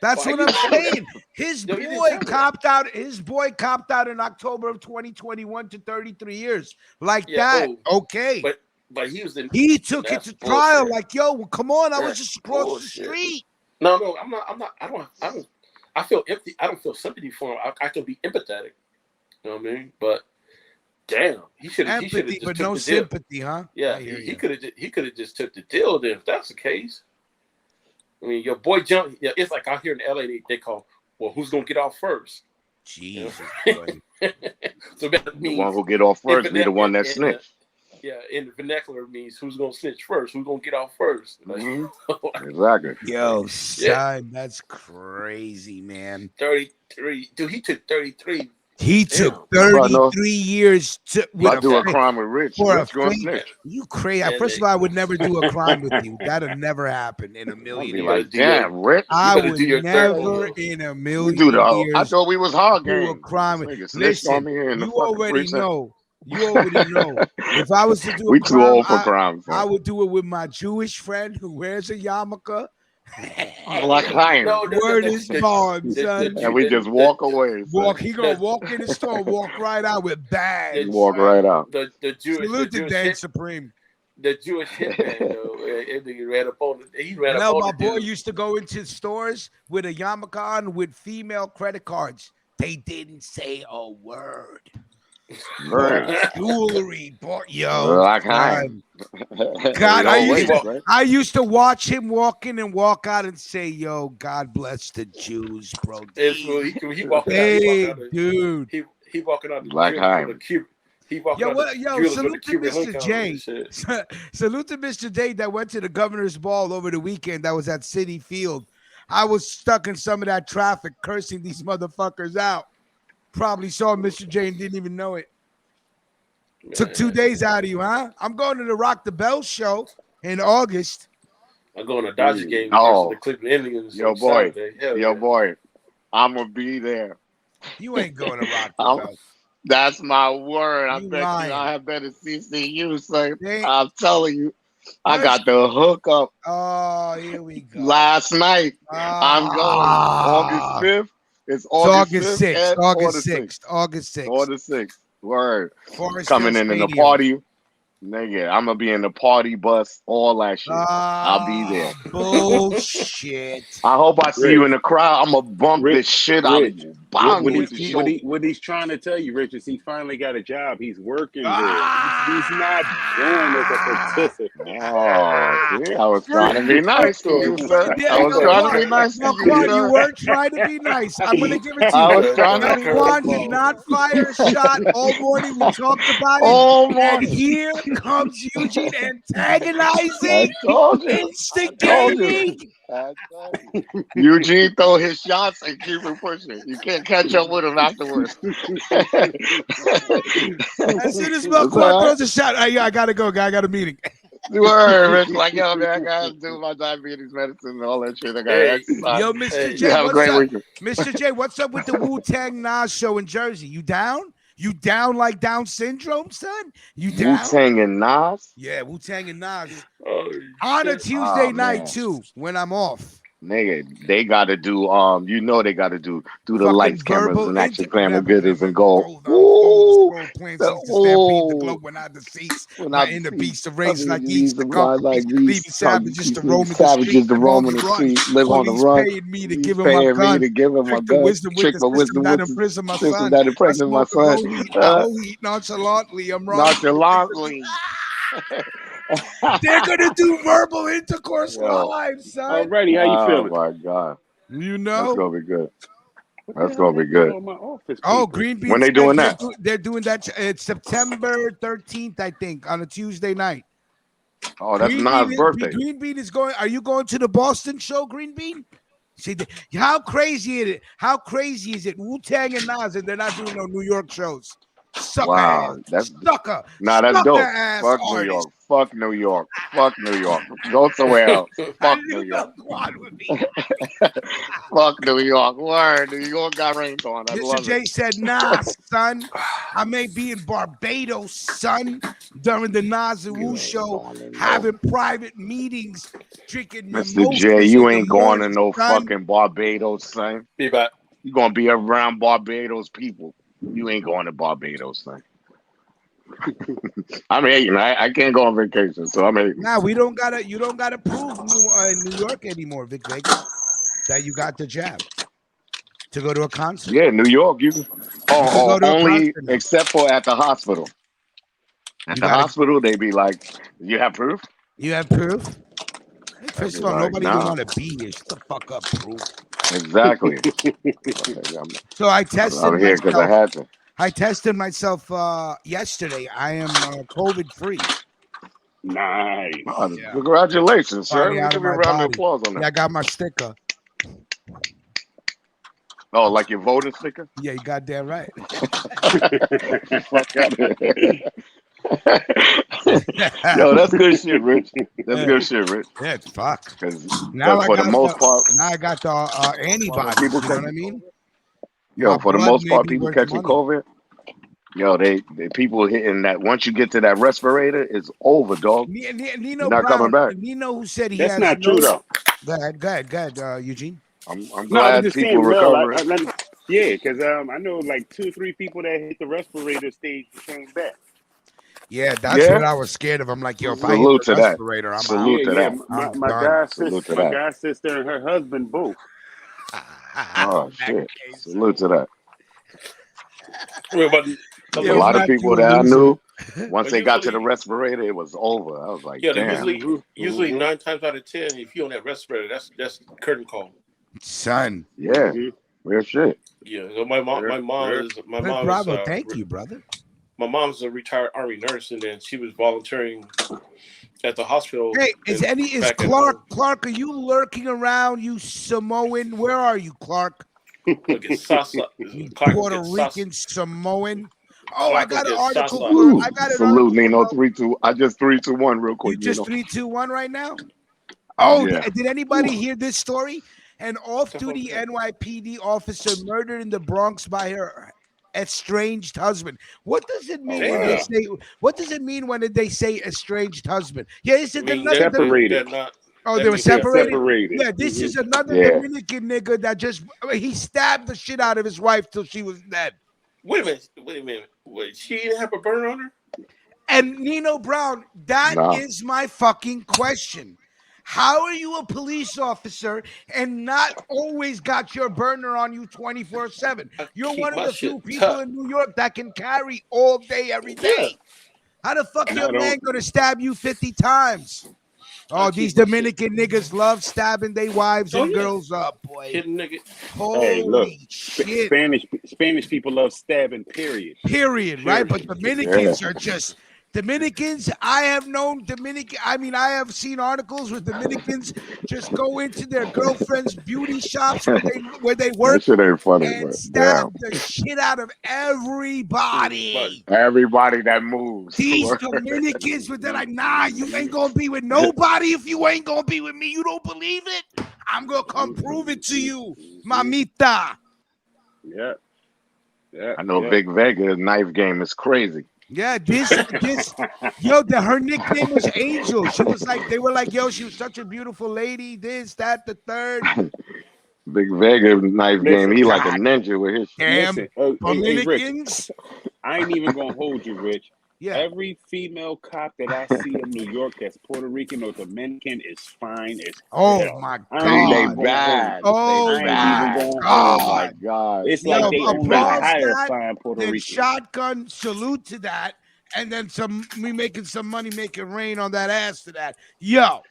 That's what I'm saying. His boy copped out. His boy copped out in October of 2021 to 33 years. Okay. But he took it to trial. Like, yo, well, come on, I was just across the street. No, I'm not. I feel empty. I don't feel sympathy for him. I can be empathetic. You know what I mean? But damn, he should have. Empathy, but no sympathy, huh? Yeah, he could have just took the deal. Then, if that's the case, I mean, your boy jumped. Yeah, it's like out here in LA, they call, well, who's gonna get off first? Jesus. So that means the one who get off first be the one that snitched. Yeah, in the vernacular means who's gonna snitch first, who's gonna get off first. Exactly. Yo, son, that's crazy, man. 33, dude. He took 33. He took 33 years to do a crime with Rich. Rich gonna snitch. You crazy. First of all, I would never do a crime with you. That'll never happen in a million years. Like, damn, Rich. I would never in a million years. I thought we was hard do game. a crime with Listen, you already know. You already know. If I was to do we too old for crimes. I would do it with my Jewish friend who wears a yarmulke. Like Word is bond, son. And we just walk away. He gonna walk in the store, walk right out with bags. Walk right out. The Jewish, salute to Dan Supreme. The Jewish hitman, though. He ran up on the. My boy used to go into stores with a yarmulke on with female credit cards. They didn't say a word. Jewelry, yo. God, I used to watch him walk in and walk out and say, "Yo, God bless the Jews, bro." He walking out, dude. He walking out the Cuban. Salute to Mr. J. Salute to Mr. J that went to the governor's ball over the weekend. That was at City Field. I was stuck in some of that traffic, cursing these motherfuckers out. Probably saw Mr. J and didn't even know it. Took 2 days out of you, huh? I'm going to the Rock the Bell show in August. I'm going to Dodger game versus the Cleveland Indians. Yo, boy. I'm going to be there. You ain't going to Rock the Bell. That's my word. I bet you I have better CCU, son. I'm telling you. I got the hookup. Oh, here we go. Last night. I'm going August 5th. It's August 6th. August 6th. August 6th. Word. Forest Coming Hill in the Stadium. party. Nigga, I'm gonna be in the party bus, all that shit. I'll be there. Bullshit. I hope I see you in the crowd. I'm gonna bump Rich, this shit out of you. Bang with the shoulder. What he's trying to tell you, Rich, is he finally got a job. He's working there. He's not going as a participant. Oh, see, I was trying to be nice to you, sir. Yeah, I was trying to be nice to you, Quan, you sir. were trying to be nice. I'm gonna give it to I you. was trying to be Quan did not fire a shot all morning. We talked about it. all And morning. here comes Eugene antagonizing, I told you. instigating. I told you. Eugene throw his shots and keep it pushing. You can't catch up with him afterwards. As soon as Quan throws a shot, I gotta go. I got a meeting. You heard, Rich. Like, yo, man, I gotta do my diabetes medicine and all that shit. I gotta exercise. Yo, Mr. J, have a great weekend. Mr. J, what's up with the Wu-Tang Nas show in Jersey? You down? You down like Down syndrome, son? You down? Wu-Tang and Nas? Yeah, Wu-Tang and Nas. On a Tuesday night, too, when I'm off. Nigga, they gotta do you know they gotta do the Fucking lights, cameras, and action camera goodness and go. When I deceased, in the beast of race like these, the leaving savages to roam in the street, live on the run. Paying me to give him my gun. Trick the wisdom that imprison my son. That imprison my son. Nonchalantly, I'm wrong. Nonchalantly. They're gonna do verbal intercourse live, son. Already, how you feeling? Oh my god. You know that's gonna be good. That's gonna be good. Oh, Green Bean. When they doing that? They're doing that. It's September 13th, I think, on a Tuesday night. Oh, that's Nas' birthday. Green Bean is going. Are you going to the Boston show, Green Bean? See, how crazy is it? How crazy is it? Wu-Tang and Nas, and they're not doing no New York shows. Sucker wow, ass. that's sucker. Nah, that's dope. Fuck Artist. New York. Fuck New York. Fuck New York. Go somewhere else. Fuck New York. Fuck New York. Word. New York got rained on. I Mr. J said, nah, son. I may be in Barbados, son, during the Nas and Wu show, having private meetings, drinking Mr. J, you ain't going to no fucking Barbados, son. Be back. You gonna be around Barbados people. You ain't going to Barbados, son. I'm hating. I can't go on vacation, so I'm hating. Nah, you don't gotta prove in New York anymore, Vic Vegas, that you got the jab to go to a concert. Yeah, New York, you can only except for at the hospital. At the hospital, they be like, "You have proof? You have proof?" First of all, nobody would want to be here. Shut the fuck up, proof. Exactly. So I tested I'm here because I had to. I tested myself yesterday. I am COVID free. Nice. Oh, yeah. Congratulations, sir. Give me a round of applause on that. Yeah, I got my sticker. Oh, like your voting sticker? Yeah, you goddamn right. Yo, that's good shit, Rich. That's good shit, Rich. Yeah, it's fuck. Now for the most part, now I got the antibodies. You know what I mean? Yo, for the most part, people catching COVID. Yo, they people hitting that. Once you get to that respirator, it's over, dog. Nino not coming back. Nino, who said he That's has not true though. Go ahead, Eugene. I'm glad people recovering. Yeah, because I know like 2 or 3 people that hit the respirator stage came back. Yeah, that's what I was scared of. I'm like, yo, if I hit the respirator, I'm Salute out. to that. My god sister and her husband both. Oh shit! Salute to that. A lot of people that I knew, once they got to the respirator, it was over. I was like, damn. Usually 9 times out of 10, if you're on that respirator, that's curtain call. Son. Yeah. Real shit. Yeah. So my mom Bravo, thank you, brother. My mom's a retired Army nurse, and then she was volunteering at the hospital. Hey, is Clark? Are you lurking around? You Samoan? Where are you, Clark? Look at Sasa. Puerto Rican Samoan. Oh, I got an article. I got it. Salute, Nino. 3-2. I just 3-2-1 real quick. You just 3-2-1 right now. Oh, yeah. Did anybody hear this story? An off-duty NYPD officer murdered in the Bronx by her estranged husband. What does it mean when they say? What does it mean when they say estranged husband? Yeah, is it separated? They were separated. Yeah, this is another Dominican nigga that he stabbed the shit out of his wife till she was dead. Wait a minute. Wait, she didn't have a burn on her? And Nino Brown, that No. is my fucking question. How are you a police officer and not always got your burner on you 24/7? You're keep one of my the few shit people tucked. in New York that can carry all day, every Yeah, day. How the fuck your Not on. man gonna stab you 50 times? Oh, these keep my shit. Dominican niggas love stabbing their wives Oh, and yeah. girls up, boy. Hidden nigga. Hey, look, Holy shit. Spanish people love stabbing. Period. Period, right? But Period. Dominicans are just Dominicans. I have known Dominican. I mean, I have seen articles where Dominicans just go into their girlfriends' beauty shops where they That work shit ain't funny, and but stab damn. the shit out of everybody. Everybody that moves. These Dominicans, but they're like, nah, you ain't gonna be with nobody if you ain't gonna be with me. You don't believe it? I'm gonna come prove it to you, mamita. Yeah. Yeah. I know Big Vega's knife game is crazy. Yeah, her nickname was Angel. She was like, they were like, yo, she was such a beautiful lady. This, that, the third. Big Vega knife game. He like a God ninja with his shit. damn Listen, hey, Rich, Dominicans. I ain't even gonna hold you, Rich. Yeah. Every female cop that I see in New York that's Puerto Rican or Dominican is fine as Oh hell. my I ain't They even God. gonna bad. hold Oh you. I ain't my even gonna Oh hold my like God. it's Yo, like they only applause hire that, fine Puerto then Ricans. shotgun salute to that, and then me making some money making rain on that ass to that. Yo,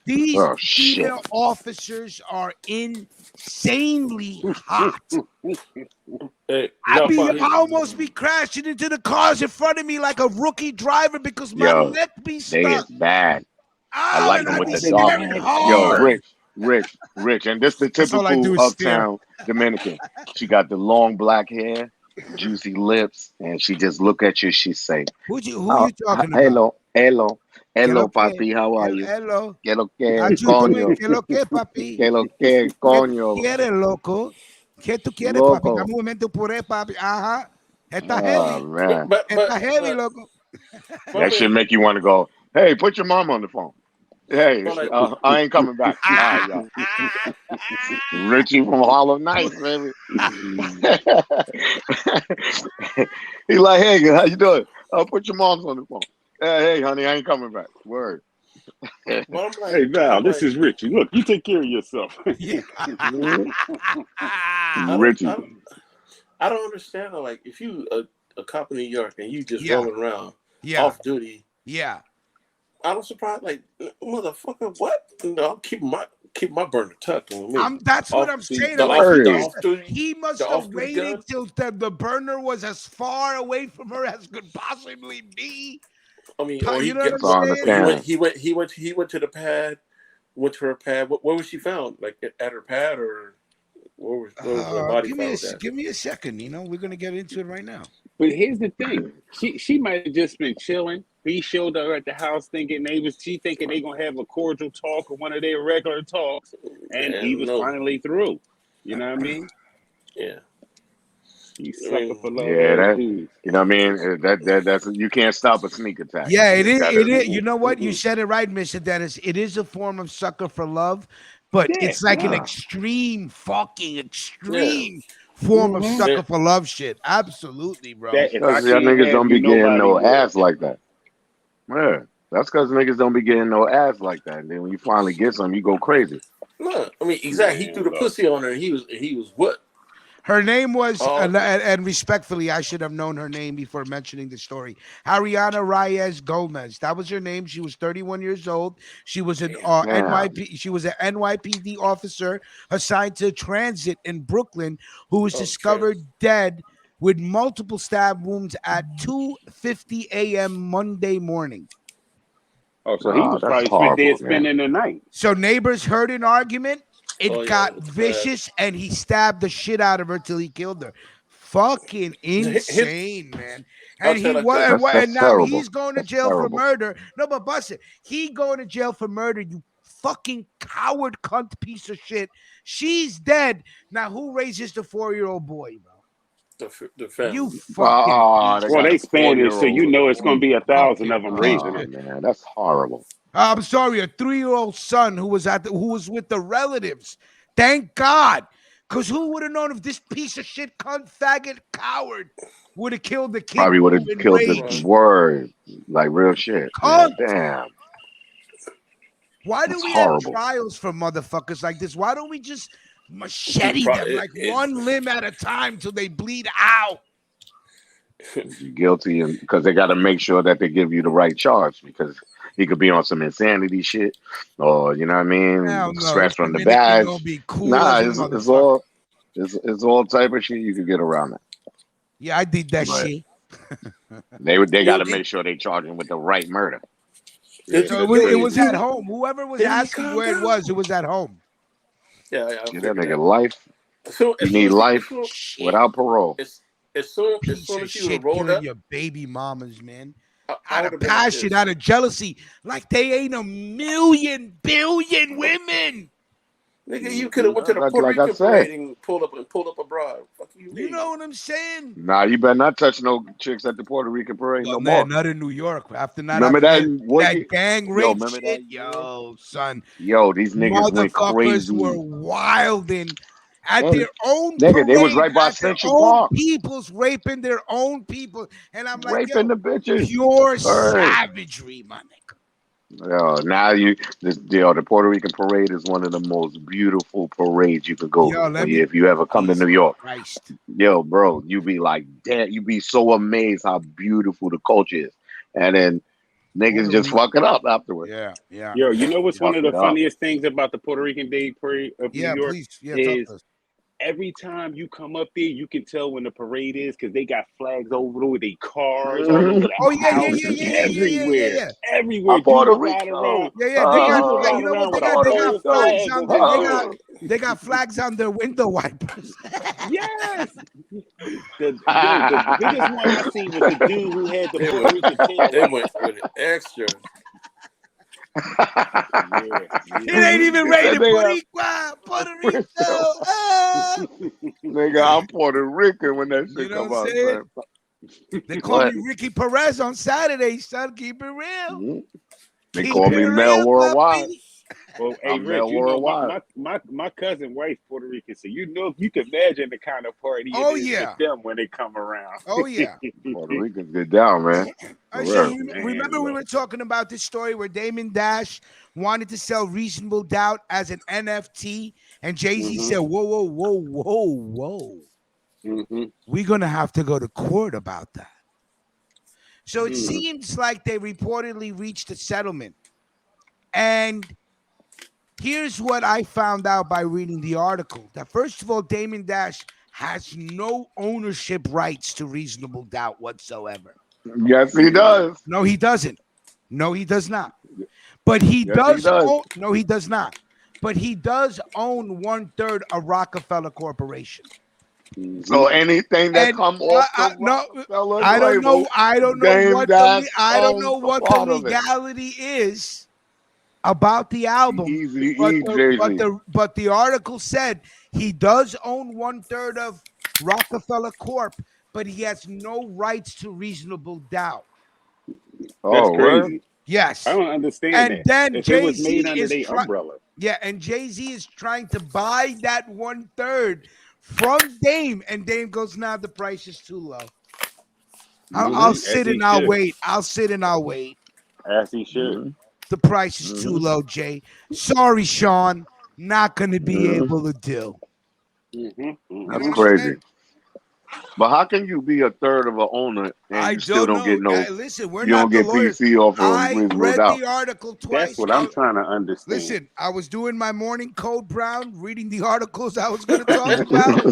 these Oh shit. female officers are insanely hot. Hey, I almost be crashing into the cars in front of me like a rookie driver because my Yo, neck be they is stuck. bad. I Oh, like and them I with be the dark. staring Yo, hard. Rich, and this the That's all I do typical is stare. uptown Dominican. She got the long black hair, juicy lips, and she just look at you. She say, Who you talking about? hello, hello, Hello, papi, how are you? hello. Que lo que, How you doing? coño? ¿Qué lo que, papi? Que lo que, ¿Qué tú coño? quieres, loco? ¿Qué tú quieres, papi? Loco. Dame un momento por ahí, papi. Ajá. Está Oh heavy. man, Está heavy, loco. that shit make you want to go. Hey, put your mom on the phone. Hey, I ain't coming back. All right, y'all. Richie from Harlem Nights, baby. He like, hey, how you doing? Put your mom's on the phone. Hey, honey, I ain't coming back. Word. Hey, Val, this is Richie. Look, you take care of yourself. Yeah. Richie. I don't understand. Like, if you a cop in New York and you just Yeah. rolling around off duty, I don't surprise. Like, motherfucker, what? No, I'm keeping my burner tucked on me. That's what I'm saying. He must have waited till the burner was as far away from her as could possibly be. I mean, or you know what I'm saying? He went to the pad, went to her pad. Where was she found? Like at her pad, or where was her body found? Give me a second, Nino. We're gonna get into it right now. But here's the thing: she might have just been chilling. He showed her at the house thinking she thinking they gonna have a cordial talk or one of their regular talks, and he was finally through. You know what I mean? Yeah. You sucker for love. Yeah, that, you know what I mean? That's you can't stop a sneak attack. Yeah, it is. You know what? You said it right, Mr. Dennis. It is a form of sucker for love, but it's like an extreme form of sucker for love shit. Absolutely, bro. Because y'all niggas don't be getting no ass like that. Yeah, that's because niggas don't be getting no ass like that. And then when you finally get some, you go crazy. No, I mean, exactly. He threw the pussy on her. And he was what? Her name was, and respectfully, I should have known her name before mentioning the story. Ariana Reyes Gomez. That was her name. She was 31 years old. She was an NYPD officer assigned to transit in Brooklyn, who was discovered dead with multiple stab wounds at 2:50 a.m. Monday morning. Oh, so he was probably spending the night. So neighbors heard an argument. It got vicious, and he stabbed the shit out of her till he killed her. Fucking insane, man. And now he's going to jail for murder. No, but Buster, he going to jail for murder. You fucking coward cunt piece of shit. She's dead. Now who raises the 4-year-old boy, bro? The family. You fucking. Well, they Spanish, so you know it's going to be 1,000 of them raising it. Man, that's horrible. I'm sorry, a 3-year-old son who was with the relatives. Thank God, because who would have known if this piece of shit, cunt, faggot, coward would have killed the king. Probably would have in killed rage. the word. Like real shit. Man, damn. Why do That's we horrible. have trials for motherfuckers like this? Why don't we just machete them like one limb at a time till they bleed out? You're guilty, and because they got to make sure that they give you the right charge, because he could be on some insanity shit, or you know what I mean, Hell no, scratch from the Dominican badge. gonna be cool Nah, as a it's all type of shit you could get around that. Yeah, I did that But shit. they got to make sure they charge him with the right murder. So it was at home. Whoever was asking where it was at home. Yeah, Get that nigga life. So You need life without parole. As soon as you would rolled up, your baby mamas, man. I Out would've of been passion, pissed. out of jealousy, like they ain't a million billion women. Nigga, you could have went to the Like Puerto I Rican said. parade and pulled up a broad. Fuck you, You know what I'm saying? Nah, you better not touch no chicks at the Puerto Rican parade no more. Not in New York. After Remember that gang rape remember shit, that? yo, son. Yo, these niggas went Motherfuckers crazy. were wilding at Hey, their own nigga, parade, they was right by at their Central own Park. people's raping their own people, and I'm like, Raping yo, the bitches. pure Hey. savagery, my nigga. Yo, now the Puerto Rican parade is one of the most beautiful parades you could go to if you ever come to New York. Christ. Yo, bro, you be like, damn, you be so amazed how beautiful the culture is, and then niggas just fuck it up afterwards. Yeah. Yo, you know what's one of the Fuck it up. funniest things about the Puerto Rican Day Parade of New York Please. Yeah, is talk to us. every time you come up there, you can tell when the parade is because they got flags over with their cars all over the everywhere. Everywhere. I'm Puerto You ride around. Yeah, Yeah, they got you flags. ride You know around what with they a got? They whole got flags flag on over their. They got flags on their window wipers. Yes. The biggest one I seen was the dude who had the Puerto Rican tail. They went with it extra. It ain't even rated Puerto Rico. Nigga, I'm Puerto Rican when that shit You know come what I'm out. saying? Son. They call me Ricky Perez on Saturday, son. Keep it real. They call me Mel Worldwide. Well, hey, I'm Rich, Mel you know Worldwide. my cousin wife's Puerto Rican, so you can imagine the kind of party it is with them when they come around. Oh yeah. Puerto Ricans get down, man. All right, so remember we were talking about this story where Damon Dash wanted to sell Reasonable Doubt as an NFT, and Jay-Z said, whoa. We're gonna have to go to court about that. So it seems like they reportedly reached a settlement. And here's what I found out by reading the article. That first of all, Damon Dash has no ownership rights to Reasonable Doubt whatsoever. Yes, he does. No, he doesn't. No, he does not. But he does. No, he does not. But he does own 1/3 of Rockefeller Corporation. So anything that come off I don't know. I don't know what the legality is about the album. But the article said he does own 1/3 of Rockefeller Corp, but he has no rights to Reasonable Doubt. That's crazy. Yes, I don't understand and that. then If Jay-Z it was made under is their umbrella. Yeah, and Jay-Z is trying to buy that 1/3 from Dame, and Dame goes, "Nah, the price is too low. I'll sit and I'll wait. I'll sit and I'll wait." As he should. The price is too low, Jay. Sorry, Sean. Not going to be able to do. That's crazy. But how can you be 1/3 of an owner and you still don't get no? Listen, we're you not don't the get lawyers. PC off of I Reasonable read Doubt. the article twice. That's what I'm trying to understand. Listen, I was doing my morning code brown, reading the articles I was going to talk about,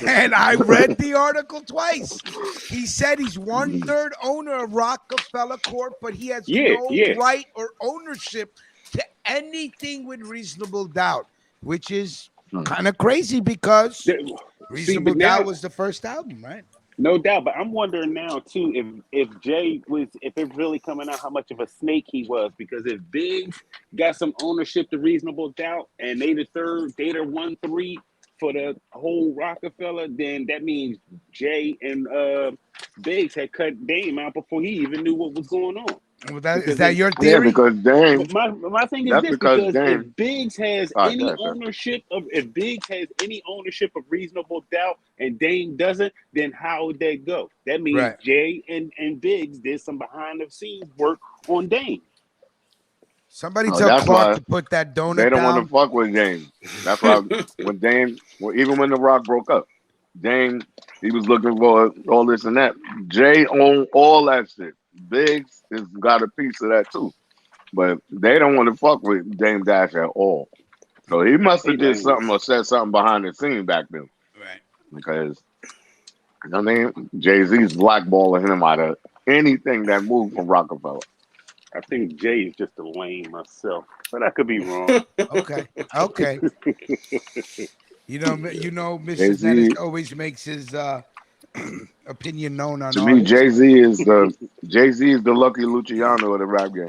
and I read the article twice. He said he's 1/3 owner of Rockefeller Corp, but he has no right or ownership to anything with Reasonable Doubt, which is kind of crazy because Reasonable Doubt was the first album, right? No doubt, but I'm wondering now too if Jay was, if it's really coming out how much of a snake he was, because if Biggs got some ownership to Reasonable Doubt and they the 1/3 for the whole Rockefeller, then that means Jay and Biggs had cut Dame out before he even knew what was going on. Well, is that your Yeah, theory? because Dame. My thing is That's this, because because Dame. if Biggs has All right, any go ahead, sir. ownership of reasonable doubt and Dame doesn't, then how would that go? That means Right. Jay and Biggs did some behind the scenes work on Dame. Somebody Oh, tell that's Clark why to put that donut they don't want down. to fuck with Dame. That's why when Dame, even when The Rock broke up, Dame, he was looking for all this and that. Jay owned all that shit. Biggs has got a piece of that too. But they don't want to fuck with Dame Dash at all. So he must have did something or said something behind the scene back then. Right. Because, I mean, Jay-Z's blackballing him out of anything that moved from Rockefeller. I think Jay is just a lame myself, but I could be wrong. Okay. You know, Mrs. Jay-Z, Dennis always makes his opinion known on to me, artists. Jay-Z is the Lucky Luciano of the rap game.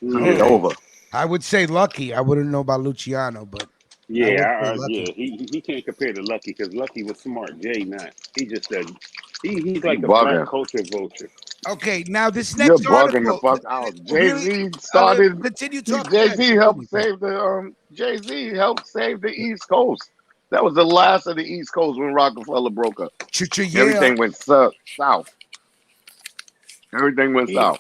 It's over. I would say Lucky. I wouldn't know about Luciano, but Yeah, he can't compare to Lucky because Lucky was smart. Jay not. He just he's like a black culture vulture. Okay, now this You're next bugging the article. fuck out. Really, Jay-Z started. continue talking. Jay-Z helped save the Jay-Z helped save the East Coast. That was the last of the East Coast when Rockefeller broke up. Everything went south. Everything went south.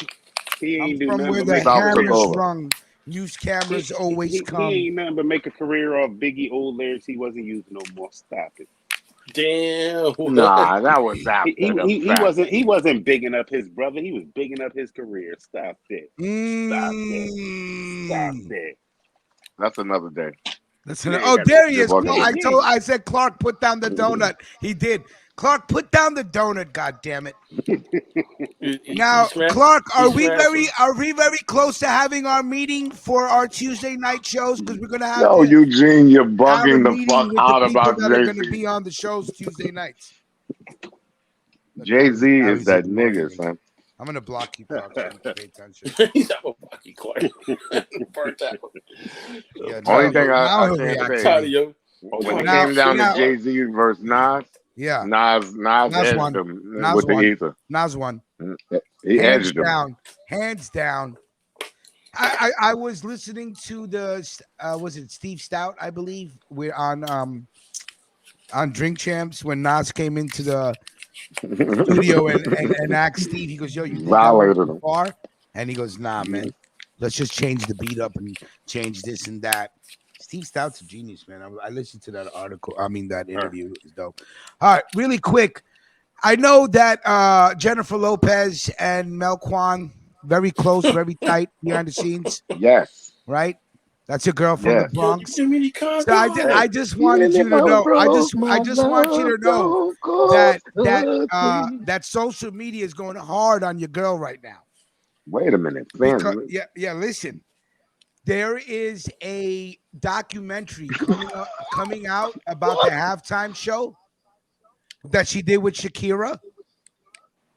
He ain't do from nothing where but the make hammers rung. News cameras always come. He ain't nothing but make a career off Biggie old lyrics he wasn't using no more. Stop it. Damn. Nah, that was after he wasn't bigging up his brother. He was bigging up his career. Stop that. Stop that. That's another day. There he is. I said Clark put down the donut. He did. Clark, put down the donut. God damn it! Now, Clark, are we very close to having our meeting for our Tuesday night shows? Because we're gonna have. Yo, Eugene, you're bugging the fuck with out the people about that are going to Jay-Z. be on the shows Tuesday nights. Jay-Z is that nigga, son. I'm gonna block you, Clark. So you pay attention. He's not gonna block you, Clark. Burnt out. Only thing I can't say when it came down to Jay-Z versus Nas. Yeah, Nas edged him with the ether. Nas won. He edged him. Hands down. I was listening to the was it Steve Stout? I believe we're on Drink Champs when Nas came into the studio and asked Steve. He goes, "Yo, you think that went too far?" And he goes, "Nah, man. Let's just change the beat up and change this and that." Steve Stout's a genius, man. I listened to that article. I mean, that interview is dope. All right, really quick. I know that Jennifer Lopez and Mel Kwan very close, very tight behind the scenes. Yes. Right? That's a girl from the Bronx. So I just wanted you to know. I just want you to know that social media is going hard on your girl right now. Wait a minute. Listen. There is a documentary coming out about the halftime show that she did with Shakira.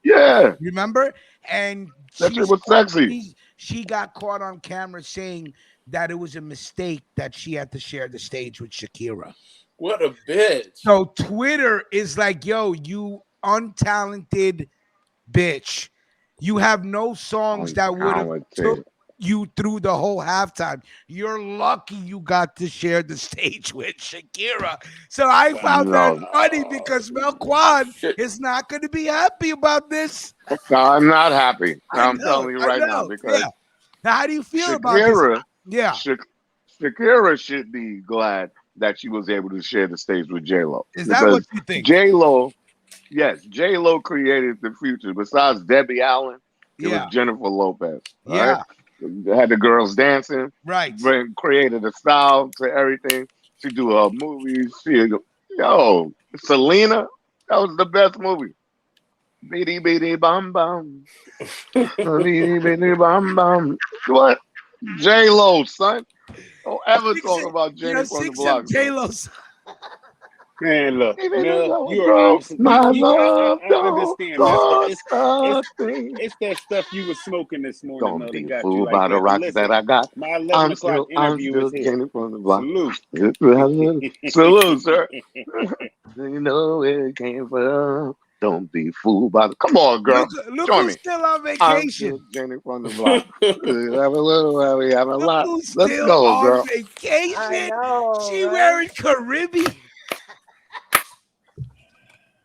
Yeah. Remember? And that shit was sexy. She got caught on camera saying that it was a mistake that she had to share the stage with Shakira. What a bitch. So Twitter is like, yo, you untalented bitch. You have no songs that would have took you through the whole halftime. You're lucky you got to share the stage with Shakira. So I found that funny because Mel Kwan is not going to be happy about this. No, I'm not happy. I'm telling you right now because Now, how do you feel about this? Yeah, Shakira should be glad that she was able to share the stage with J-Lo. Is that what you think? J-Lo created the future. Besides Debbie Allen, it was Jennifer Lopez. Right? Had the girls dancing, right? Created a style to everything. She do her movies. Selena, that was the best movie. Bitty bitty bum bum, bitty bitty bum bum. What? J-Lo, son. Don't ever talk about Jenny from the block. J-Lo. Man, look, you're obviously, I understand. It's that stuff you were smoking this morning. Don't be fooled by the rocks that I got. My 11 o'clock interview is here. Jenny from the block. Salute, sir. You know where it came from. Don't be fooled by the. Come on, girl. Look Join who's me. still on I'm vacation. still Jenny from the block. We have a little, we have a Look lot. who's Let's still go, on girl. vacation. I know, She right? wearing Caribbean.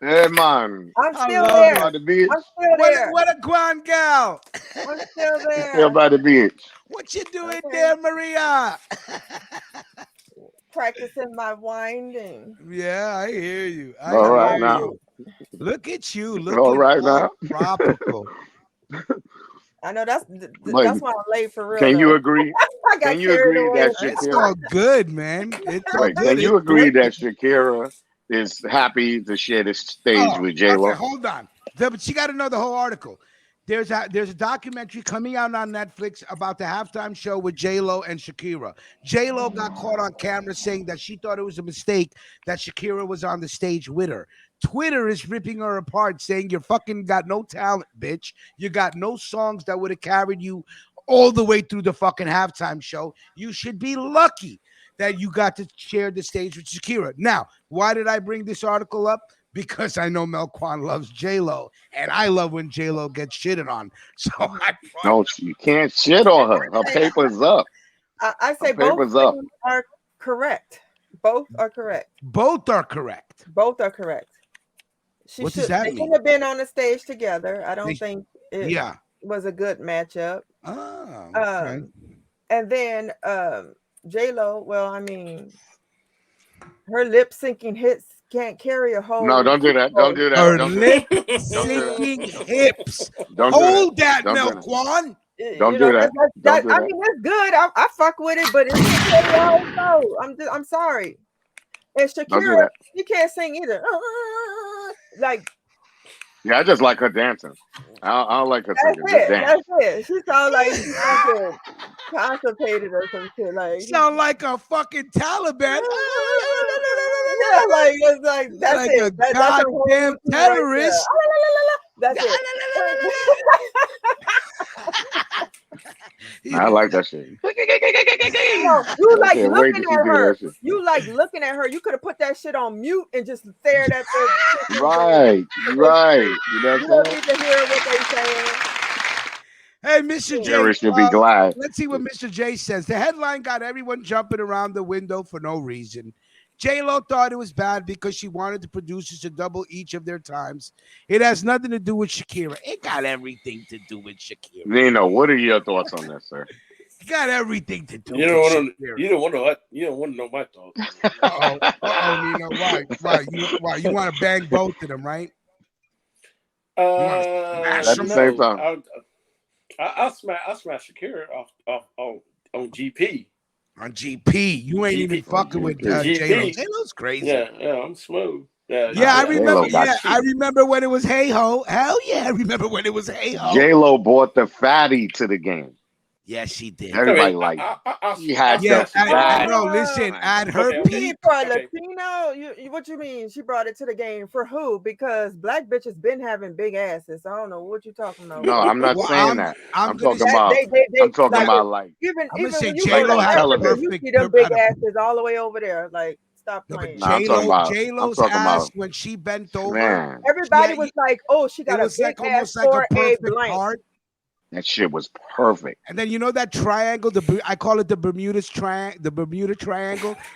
Hey, man. I'm I still love there. By the beach. I'm still there. What a guan gal. I'm still Still there. by the beach. What you doing Okay. there, Maria? Practicing my winding. Yeah, I hear you. All right now. Look at you. All Looking right all now. tropical. I know that's Like, why I'm late for real. can you though. agree? I got Can you carried agree away. that It's Shakira? all good, man. It's all Wait, good. can you It's agree that working. Shakira is happy to share this stage with J Okay, Lo? hold on. But you got to know the whole article. There's a documentary coming out on Netflix about the halftime show with J-Lo and Shakira. J-Lo got caught on camera saying that she thought it was a mistake that Shakira was on the stage with her. Twitter is ripping her apart, saying you fucking got no talent, bitch. You got no songs that would have carried you all the way through the fucking halftime show. You should be lucky that you got to share the stage with Shakira. Now, why did I bring this article up? Because I know Melquan loves J-Lo, and I love when J-Lo gets shitted on. So No, you can't shit on her. Her paper's up. I say Her both paper's up. things are correct. Both are correct. Both are correct. Both are correct. What does that They mean? shouldn't have been on the stage together. I don't think it Yeah. was a good matchup. Oh, okay. And then J-Lo, well, I mean, her lip syncing hits can't carry a whole. No, don't do that. Don't do that. Her Don't do lip that. syncing hips. Don't do Hold that, Don't do that. Melquan. Don't do that. Don't do I that. mean, it's good. I fuck with it, but it can't carry a whole show. I'm sorry. And do Shakira, that. she can't sing either. Like, Yeah, I just like her dancing. I don't like her that's singing. Just it. dance. That's it. She sounds like she's fucking constipated or some shit. Like, Sound like a fucking Taliban. yeah, like it's like that's Like it. a That's a whole goddamn routine right there. terrorist. That's it. I like that shit. No, you like can't wait looking till she at do her. that shit. You like looking at her. You could have put that shit on mute and just stared at the. Right. You know You what don't I'm need saying? to hear what they saying. Hey, Mr. J. Jerry should be glad. Let's see what Mr. J says. The headline got everyone jumping around the window for no reason. J-Lo thought it was bad because she wanted the producers to double each of their times. It has nothing to do with Shakira. It got everything to do with Shakira. Nino, what are your thoughts on that, sir? It got everything to do You don't with want Shakira. to. You don't want to. You don't want to know my thoughts. Nino, why? You want to bang both of them, right? At the same time. I'll smash Shakira off on GP. On GP, you ain't even fucking with J-Lo. J-Lo's crazy. Yeah, I'm smooth. Yeah, I remember. J-Lo Yeah, I remember when it was Hey Ho. Hell yeah, I remember when it was Hey Ho. J-Lo brought the fatty to the game. Yes, she did. Everybody liked she had the fatty. No, listen, at her peak. For a Latino, what you mean? She brought it to the game for who? Because black bitches been having big asses. I don't know what you talking about. No, I'm not saying that. I'm talking about. I'm talking about like. Even when you J-Lo go to has Africa, you perfect- see them big asses all the way over there. Like, stop playing. J-Lo's ass when she bent over. Man. Everybody was like, "Oh, she got a big ass for a blank." Heart. That shit was perfect. And then you know that triangle, I call it the Bermuda Triangle.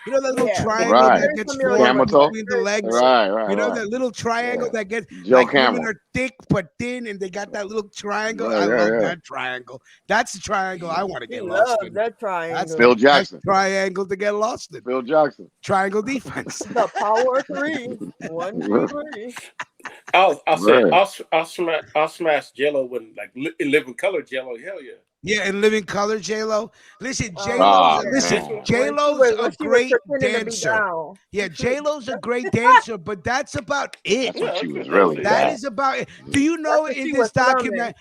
You know that little triangle that gets formed between the legs. Right. You know that little triangle that gets Joe like Camel. women are thick but thin, and they got that little triangle. Yeah, I love yeah. that triangle. That's the triangle I want to get She lost loves in. that triangle. That's Phil the Jackson. best triangle to get lost in. Phil Jackson. Triangle defense. The power of three. 1, 2, 3. I'll smash Jello with like living color Jello. Hell yeah. Yeah, in living color, J-Lo. Listen, J-Lo's a great dancer. Yeah, J-Lo's a great dancer, but that's about it. That's what she was really. That is about it. Do you know in this document?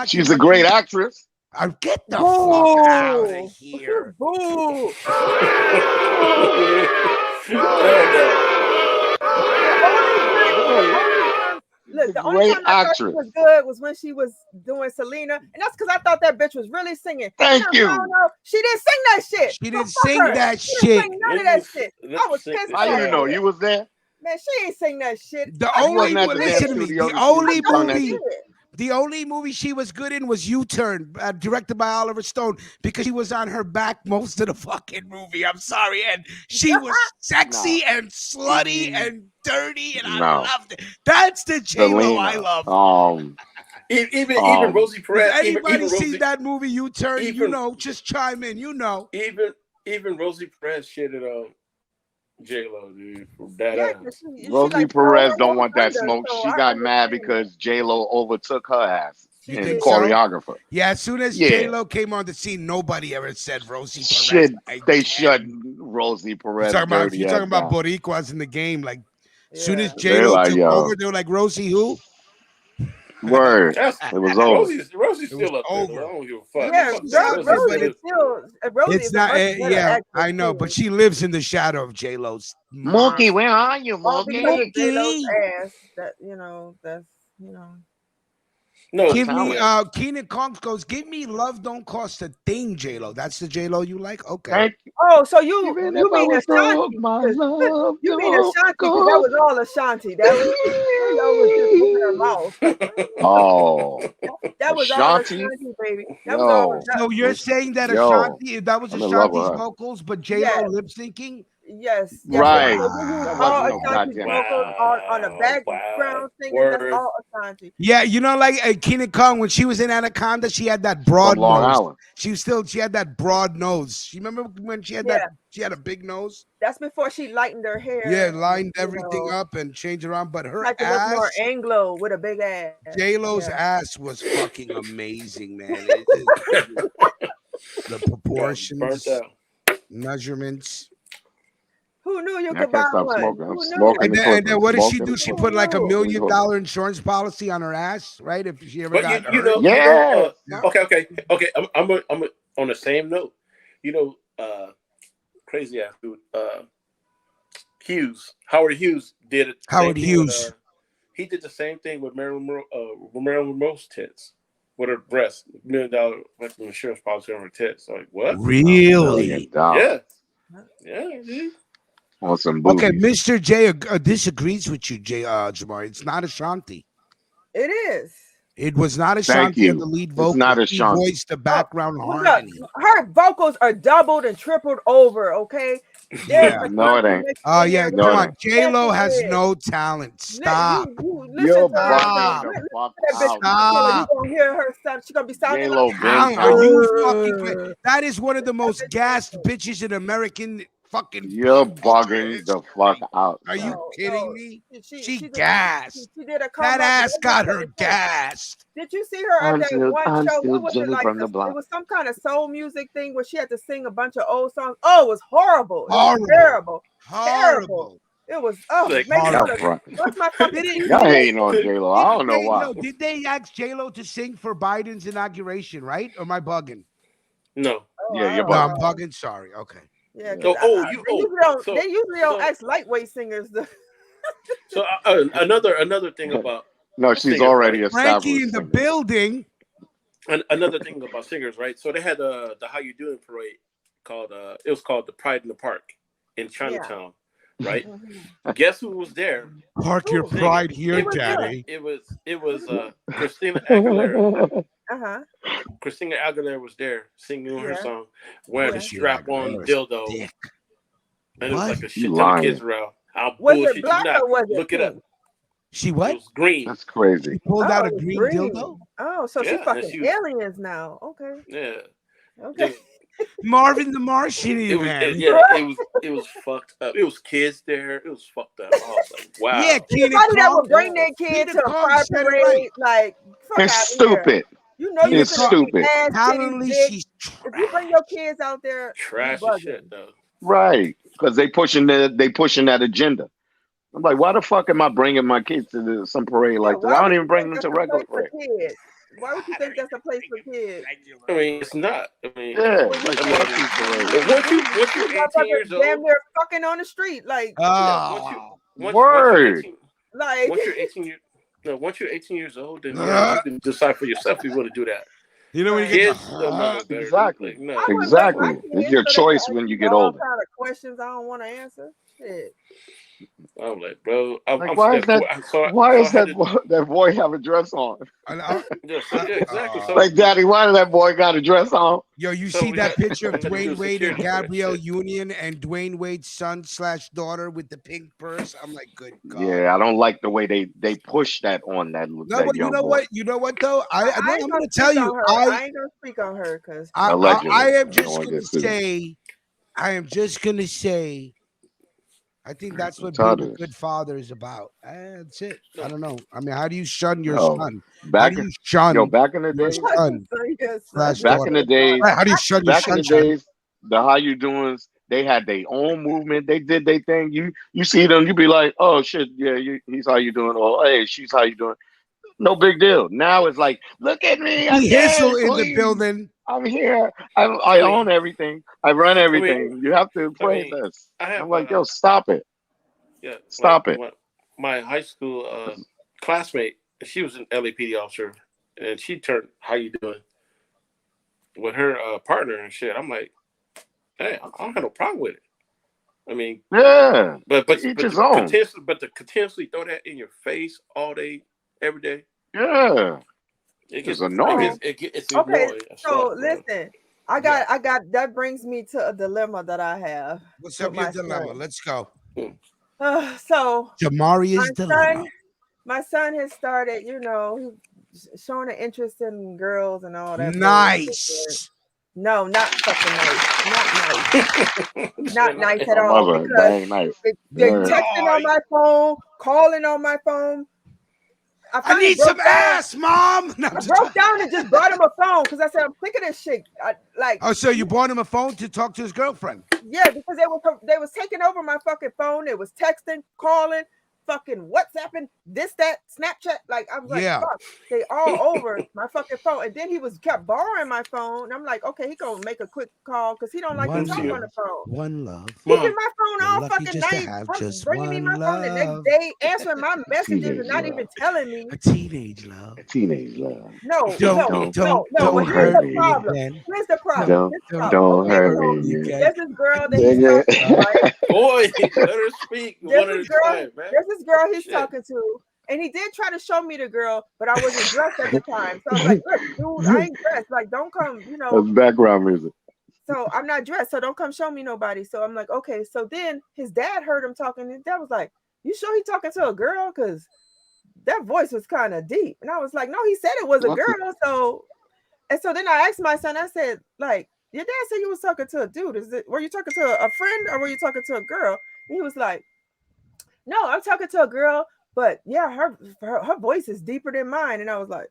She's a great actress. Get the fuck out of here. Boo. Look, the only time I thought she was good was when she was doing Selena, and that's because I thought that bitch was really singing. Thank you. No, she didn't sing that shit. She didn't sing that She shit. didn't sing none of that shit. I was pissed. How you know? You was there? Man, she ain't sing that shit. The You only wasn't at the damn listen to me. studio The to see only she sung that movie. shit. The only movie she was good in was U-Turn, directed by Oliver Stone, because she was on her back most of the fucking movie. I'm sorry, and she was sexy and slutty and dirty, and I loved it. That's the J-Lo I love. Even Rosie Perez. If anybody even seen Rosie, that movie U-Turn, even, you know, just chime in. You know, even Rosie Perez shitted on J-Lo, dude, from that ass. Rosie Perez don't want that smoke. She got mad because J-Lo overtook her ass and the choreographer. Yeah, as soon as J-Lo came on the scene, nobody ever said Rosie Perez. They shut Rosie Perez dirty You're talking about down. Boricuas in the game. Like, as soon as They're J-Lo like, took yo. over, they were like, Rosie who? Word. It was over. Rosie's still up there, though. I don't give a fuck. Yeah, Rosie is still. Rosie It's is not. a much better actress, I know, too. but she lives in the shadow of J-Lo's. Mookie, where are you, All because of Mookie? J-Lo's ass. That that's No, give me Keenan Combs goes, give me Love Don't Cost a Thing, J-Lo. That's the J-Lo you like? Okay. Oh, so you mean Ashanti? My love, You mean Ashanti? Because that was all Ashanti. That was J-Lo was just moving her mouth. That was all Ashanti, baby. That was all. So you're saying that Ashanti, that was Ashanti's vocals, but J-Lo lip syncing? Yes. Right. So you use all Ashanti's vocals on a background singing. That's all Ashanti. Yeah, you know, like Keenan Kong, when she was in Anaconda, she had that broad Long nose. Island. She had that broad nose. You remember when she had that? She had a big nose. That's before she lightened her hair. Yeah, lined everything up and changed around. But her like to ass, look more Anglo with a big ass. J-Lo's ass was fucking amazing, man. The proportions, measurements. Who knew you could buy one? And then what did she do? She put like $1 million insurance policy on her ass, right? If she ever got hurt. Okay. I'm on the same note. You know, crazy ass dude. Howard Hughes did it. He did the same thing with Marilyn Monroe's tits. With her breast, $1 million insurance policy on her tits. Like what? Really? Yeah. Dude. Okay, Mr. J disagrees with you, Jamar. It's not Ashanti. It is. It was not Ashanti on the lead vocal. It's not Ashanti. He voiced the background harmony. Her vocals are doubled and tripled over. Okay. No, it ain't. Oh yeah, come on. J-Lo has no talent. Stop. Listen to her. Stop. You gonna hear her sound? She's gonna be sounding J-Lo like are you fucking? That is one of the most gassed bitches in American fucking. You're bugging the fuck out. Are you kidding me? She gassed. She did a that ass got her gassed. Did you see her at that one show? What was it like? It was some kind of soul music thing where she had to sing a bunch of old songs. Oh, it was horrible. It was terrible. It was what's my fucking y'all hating on J-Lo. I don't know why. No, did they ask J-Lo to sing for Biden's inauguration, right? Or am I bugging? No. Yeah, you're bugging. No, I'm bugging. Sorry. Okay. Yeah. They usually don't ask lightweight singers. So another thing about she's already established. Frankie in the building. Another thing about singers, right? So they had the How You Doing parade called it was called the Pride in the Park in Chinatown, right? Guess who was there? Park your pride here, Daddy. It was Christina Aguilera. Christina Aguilera was there singing her song, wearing a strap-on dildo, and it was like a shit ton of kids around. I'll bullshit you not. Look it up. She what? It was green. That's crazy. She pulled out a green dildo. Oh, so she's fucking aliens now. Okay. Yeah. Okay. Marvin the Martian. It was fucked up. It was kids there. It was fucked up. I was like, wow. Yeah, anybody that would bring their kid to a pride parade, like, fuck out stupid. Here. You know it's stupid. She's if you bring your kids out there, trash shit though. Right, because they pushing that agenda. I'm like, why the fuck am I bringing my kids to some parade like that? I don't even bring them to regular parade. Why would you think that's a place for kids? I mean, it's not. I mean, once you're 18 years old, damn near fucking on the street, like. Word. Like once you're 18 years old, then you can decide for yourself if you want to do that. You know when you kids exactly. It's your choice when you get older. All kind of questions I don't want to answer. Shit. I'm like, bro, I'm why is that? Why is that that boy have a dress on? Exactly. So, like, Daddy, why did that boy got a dress on? Yo, you see that picture of Dwayne Wade and Gabrielle Union and Dwayne Wade's son/daughter with the pink purse? I'm like, good God. Yeah, I don't like the way they push that on that. No, that but young you know boy. what? You know what though? I'm gonna tell you. I ain't gonna speak on her because I am just gonna say. I am just gonna say. I think that's what being a good father is about. That's it. I don't know. I mean, how do you shun your son? How do you shun back in the your days? son? Back in the days, how do you shun your back son? in the days, the how you doings, they had their own movement. They did their thing. You see them, you be like, oh shit, yeah, he's how you doing, or hey, she's how you doing. No big deal. Now it's like, look at me, I'm Hissel in queen. the building. I'm here. I own everything. I run everything. You have to play this. I'm like, yo, stop it. Yeah, stop it. My high school classmate, she was an LAPD officer, and she turned "How you doing?" with her partner and shit. I'm like, hey, I don't have no problem with it. I mean, yeah, but to continuously throw that in your face all day, every day. Yeah, it gets annoying. It's okay, annoying. so listen, I got that brings me to a dilemma that I have. What's up your dilemma? Son. Let's go. So Jamaria's dilemma. My son has started, showing an interest in girls and all that. Nice. No, not fucking nice. Not nice at My all. mother, Because nice. they're texting on my phone, calling on my phone. I need some ass, Mom. No, I broke down and just brought him a phone because I said, I'm sick of this shit. So you bought him a phone to talk to his girlfriend? Yeah, because they was taking over my fucking phone. They was texting, calling, fucking WhatsApping, this, that, Snapchat. Like, I was like, fuck, they all over my fucking phone. And then he kept borrowing my phone. I'm like, okay, he gonna make a quick call because he don't like to talk on the phone. One love. Keeping my phone all fucking night, bringing me my phone the next day, answering my messages and not even telling me. A teenage love. No, don't but here's the problem. Here's the problem. Don't hurt me. There's this girl that he's talking to, right? Boy, let her speak. There's this girl he's talking to, and he did try to show me the girl, but I wasn't dressed at the time. So I was like, look, dude, I ain't dressed. Like, don't come, That's background music. So I'm not dressed, so don't come show me nobody. So I'm like, okay. So then his dad heard him talking. His dad was like, you sure he talking to a girl? Because that voice was kind of deep. And I was like, no, he said it was a girl. So then I asked my son, I said, like, your dad said you was talking to a dude. Were you talking to a friend or were you talking to a girl? And he was like, no, I'm talking to a girl, but yeah, her voice is deeper than mine. And I was like,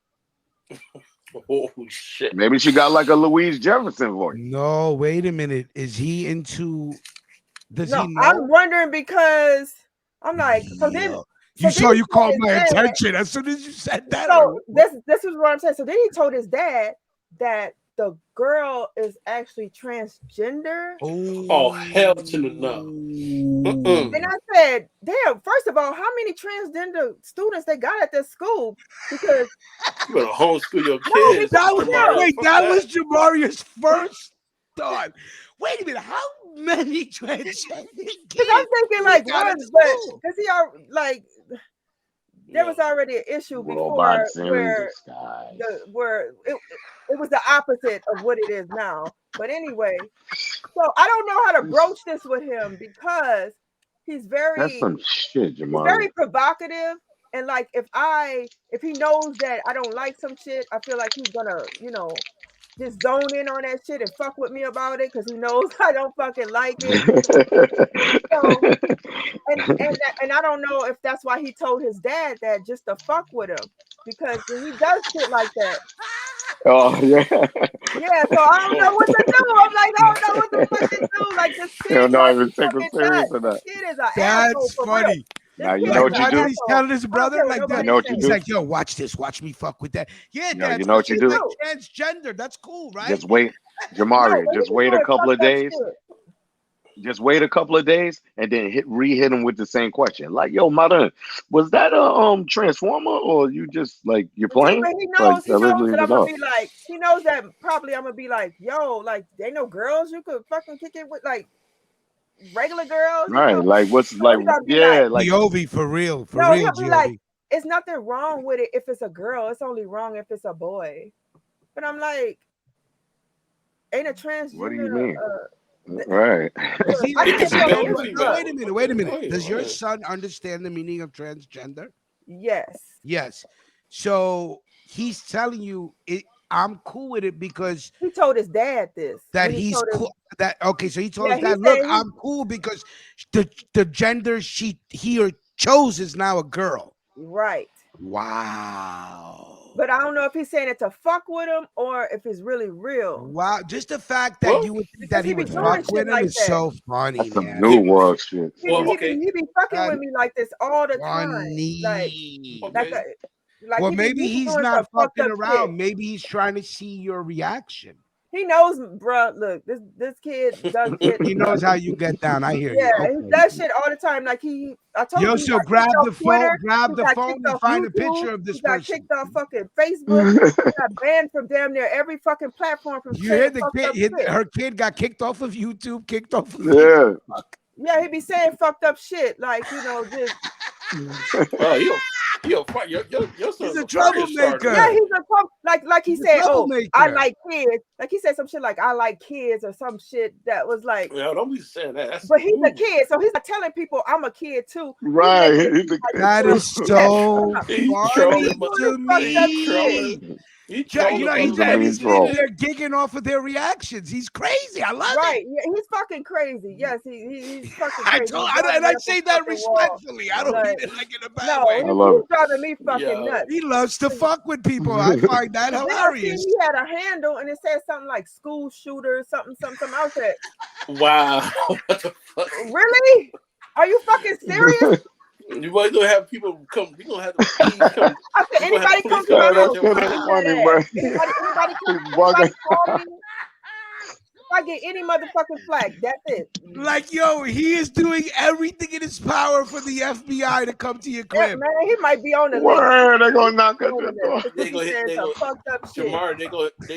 oh shit. Maybe she got like a Louise Jefferson voice. No, wait a minute. Is he into he know? I'm wondering because I'm like, you called my attention as soon as you said that. So this is what I'm saying. So then he told his dad that the girl is actually transgender. Oh hell to the no. And I said, damn, first of all, how many transgender students they got at this school? Because you better homeschool your kids. That was Jamaria's first thought. Wait a minute, how many transgender? Because I'm thinking like one, but because there was already an issue before where it was the opposite of what it is now. But anyway, so I don't know how to broach this with him because he's that's some shit, Jamal. He's very provocative, and like if he knows that I don't like some shit, I feel like he's gonna just zone in on that shit and fuck with me about it because he knows I don't fucking like it. And I don't know if that's why he told his dad that just to fuck with him because when he does shit like that. Oh yeah. Yeah, so I don't know what to do. I'm like, I don't know what the fuck to do. Like this kid. You don't even take him serious or not. Kid is an asshole. That's funny. Now you know what you do. He's telling his brother like that. You know what you do. He's like, yo, watch this. Watch me fuck with that. Yeah, Dad. You know what you do. Like transgender. That's cool, right? Just wait, Jamari. Just wait a couple of days. Just wait a couple of days and then re-hit him with the same question. Like, yo, mother, was that a transformer or you just like you're playing? He knows that I'm gonna be like, he knows that probably I'm gonna be like, yo, like they know girls you could fucking kick it with, like, regular girls. Right, like what's like, yeah, like Giovi for real, no, real, he'll be like, Giovi. it's nothing wrong with it if it's a girl. It's only wrong if it's a boy. But I'm like, ain't a transgender. What do you mean? Right. Wait a minute. Does your son understand the meaning of transgender? Yes. Yes. So he's telling you I'm cool with it because he told his dad this. That he's cool. So he told his dad, look, I'm cool because the gender he or chose is now a girl. Right. Wow. But I don't know if he's saying it to fuck with him or if it's really real. Wow. Just the fact that you would think that he would fuck with him is so funny, That's man. some new world shit. He be fucking with me like this all the time. Well, maybe he's not fucking around. Shit. Maybe he's trying to see your reaction. He knows, bro. Look, this kid does shit. He knows how you get down. I hear you. Yeah, he does shit all the time. Like I told you. So grab the phone, and find a picture of this person. Got kicked off fucking Facebook. He got banned from damn near every fucking platform. From you hear the kid? Her kid got kicked off of YouTube. Kicked off. Of Yeah, he be saying fucked up shit. Like just. Your he's a troublemaker. Yeah, he's a like he said, I like kids. Like he said some shit like I like kids or some shit that was like. Yeah, don't be saying that. But he's a kid, so he's not telling people I'm a kid too. Right. That is so funny to me. He's they're gigging off of their reactions. He's crazy. I love it. Right. Yeah, he's fucking crazy. Yes, he's fucking crazy. I say that respectfully. I don't mean it like in a bad way. He's driving me fucking nuts. He loves to fuck with people. I find that hilarious. He had a handle and it said something like school shooter, something. I was like, wow. What the fuck? Really? Are you fucking serious? You gonna have people come. You gonna have to come. I said, anybody come to my house? Anybody call me? If I get any motherfucking flag, that's it. Like, yo, he is doing everything in his power for the FBI to come to your crib. Yeah, man, he might be on the list. They're gonna knock at the door. They gonna hit. Jamar, they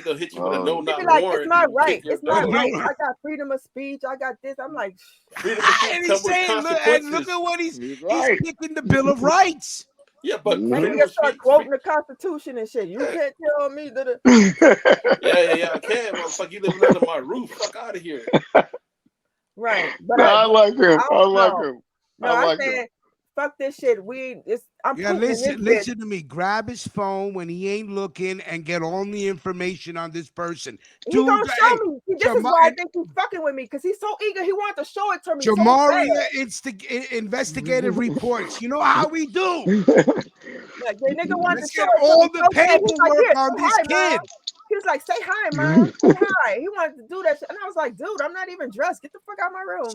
gonna hit you with a no knock like, warrant. It's my right. It's my right. I got freedom of speech. I got this. I'm like, freedom of speech. And he's saying, look at what he's picking the Bill of Rights. Yeah, but you just start quoting the Constitution and shit. You can't tell me that. Yeah, I can. Motherfucker, you living under my roof. Fuck out of here. Right, but I like him. I like him. No, I said, fuck this shit. Listen to me. Grab his phone when he ain't looking and get all the information on this person. He gonna show me. This is why I think he's fucking with me because he's so eager. He wanted to show it to me. Jamaria investigative reports. You know how we do. Like, the nigga wanted to show all the paperwork on this kid. He was like, say hi, man. Say hi. He wanted to do that shit. And I was like, dude, I'm not even dressed. Get the fuck out of my room.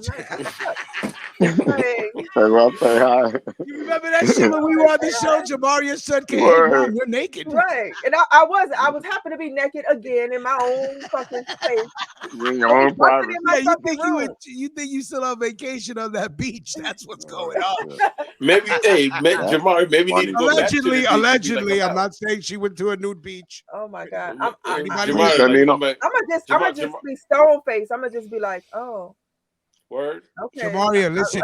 I'll say hi. You remember that shit when we were on the show? Jamaria said, Mom, you're naked. Right. And I was happy to be naked again in my own fucking space. In your own private. You think you still on vacation on that beach. That's what's going on. Maybe, Jamari, maybe need to go back to the beach. Allegedly, I'm not saying she went to a nude beach. Oh my God. I'm gonna just be stone faced. I'm gonna just be like, oh. Word. Okay. Jamaria, listen.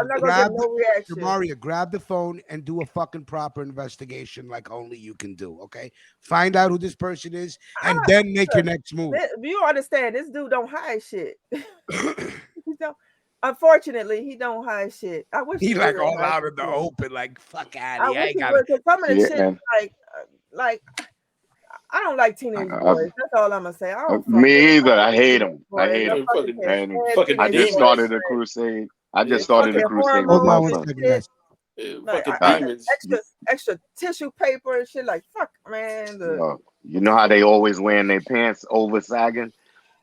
Jamaria, grab the phone and do a fucking proper investigation like only you can do. Okay. Find out who this person is and then make your next move. You understand? This dude don't hide shit. Unfortunately, he don't hide shit. I wish he like all out in the open, like fuck out of here. Some of the shit, like. I don't like teenage boys. That's all I'm gonna say. Me either. I hate them. I hate them. I just started a crusade. With my son. Extra tissue paper and shit. Like fuck, man. You know how they always wearing their pants over sagging?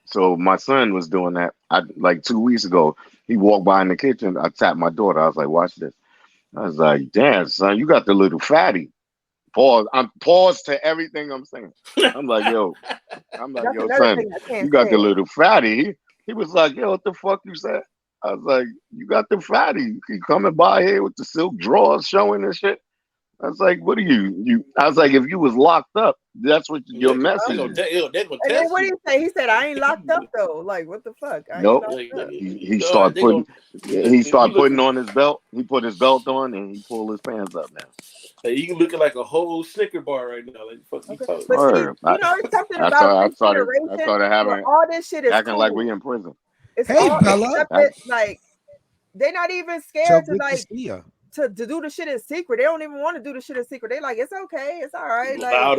So my son was doing that. Like 2 weeks ago, he walked by in the kitchen. I tapped my daughter. I was like, "Watch this." I was like, "Damn, son, you got the little fatty." Pause to everything I'm saying. I'm like, yo, son, you got the little fatty. He was like, yo, what the fuck you said? I was like, you got the fatty. You keep coming by here with the silk drawers showing and shit. I was like, what are you? I was like, if you was locked up, that's what your message is. And then what did he say? He said, I ain't locked up though. Like, what the fuck? I ain't Nope. locked up. He started putting on his belt. He put his belt on and he pulled his pants up now. Hey, you looking like a whole Snicker bar right now. Like, fuck you talking. But see, it's something about this generation. I started having all this shit is acting cool. like we in prison. It's hey, all Bella. like they're not even scared to like to do the shit in secret. They don't even want to do the shit in secret. They like, it's okay, it's all right. Like loud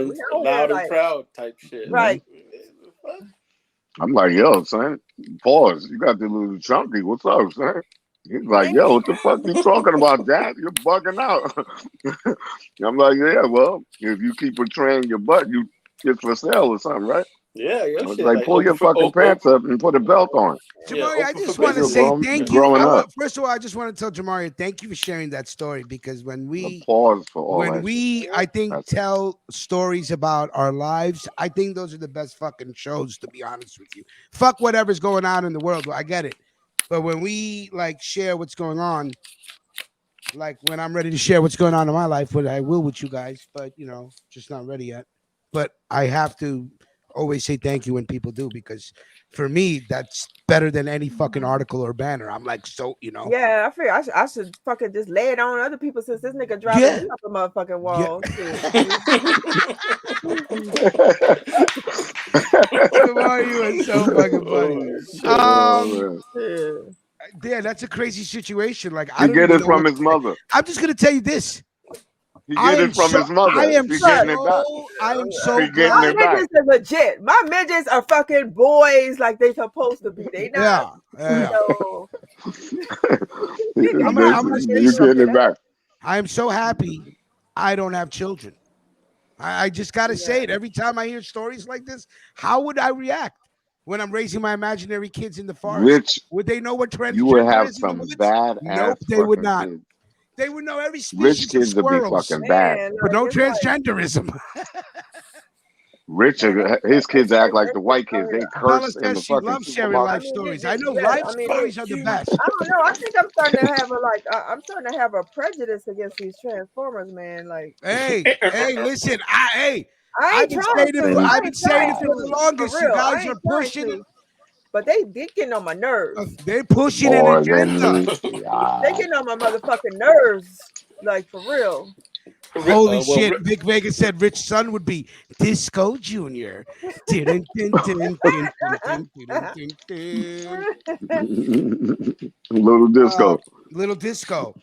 and proud type shit. Right. I'm like, yo, son, pause. You got the little chunky. What's up, son? He's like, yo, what the fuck you talking about, Dad? You're bugging out. I'm like, yeah, well, if you keep betraying your butt, it's for sale or something, right? Yeah, I was like, pull your fucking pants up and put a belt on. Jamari, I just want to say thank you. First of all, I just want to tell Jamari, thank you for sharing that story, because when we I think tell stories about our lives, I think those are the best fucking shows, to be honest with you. Fuck whatever's going on in the world, I get it. But when we like share what's going on, like when I'm ready to share what's going on in my life, what I will with you guys, but just not ready yet. But I have to always say thank you when people do, because for me that's better than any fucking article or banner. I'm like, yeah, I figure I should fucking just lay it on other people, since this nigga driving me up a motherfucking wall. You are so fucking funny. Yeah, that's a crazy situation. Like, I don't get even it know from his mother. I'm just gonna tell you this. He get it from his mother. I am getting it back. I am so my midgets are legit. My midgets are fucking boys like they supposed to be. They not. I'm gonna say you getting it back. I am so happy I don't have children. I just gotta say it. Every time I hear stories like this, how would I react when I'm raising my imaginary kids in the forest? Would they know what transgender you would have is some bad Nope, they would not. Kids. They would know every species Rich kids of squirrels. would be fucking bad. But no transgenderism. Rich, his kids act like the white kids. They curse in the she fucking loves sharing life stories. I know life stories are the best. I don't know. I think I'm starting to have I'm starting to have a prejudice against these Transformers, man. Like, hey, listen, I've been saying it for the longest. You guys are pushing it. But they getting on my nerves. They're pushing an agenda. They getting on my motherfucking nerves. Like, for real. Holy shit. Vic Vega said Rich Son would be Disco Junior. Little Disco. Little Disco.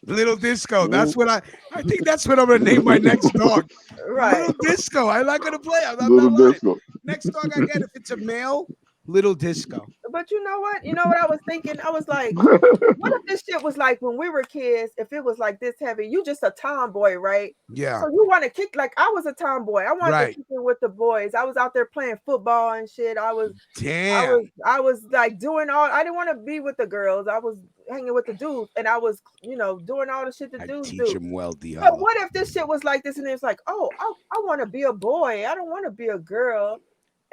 That's what I think that's what I'm gonna name my next dog. Right. Little Disco. I'm not gonna play. Little Disco. Next dog I get, if it's a male, Little Disco. But you know what? I was thinking? I was like, what if this shit was like when we were kids? If it was like this heavy, you just a tomboy, right? Yeah. So you want to kick, like I was a tomboy. I wanted to kick in with the boys. I was out there playing football and shit. I was like doing all. I didn't want to be with the girls. I was hanging with the dudes, and I was, doing all the shit the dudes do. Teach him well, Dion. But what if this shit was like this, and it's like, oh, I want to be a boy. I don't want to be a girl.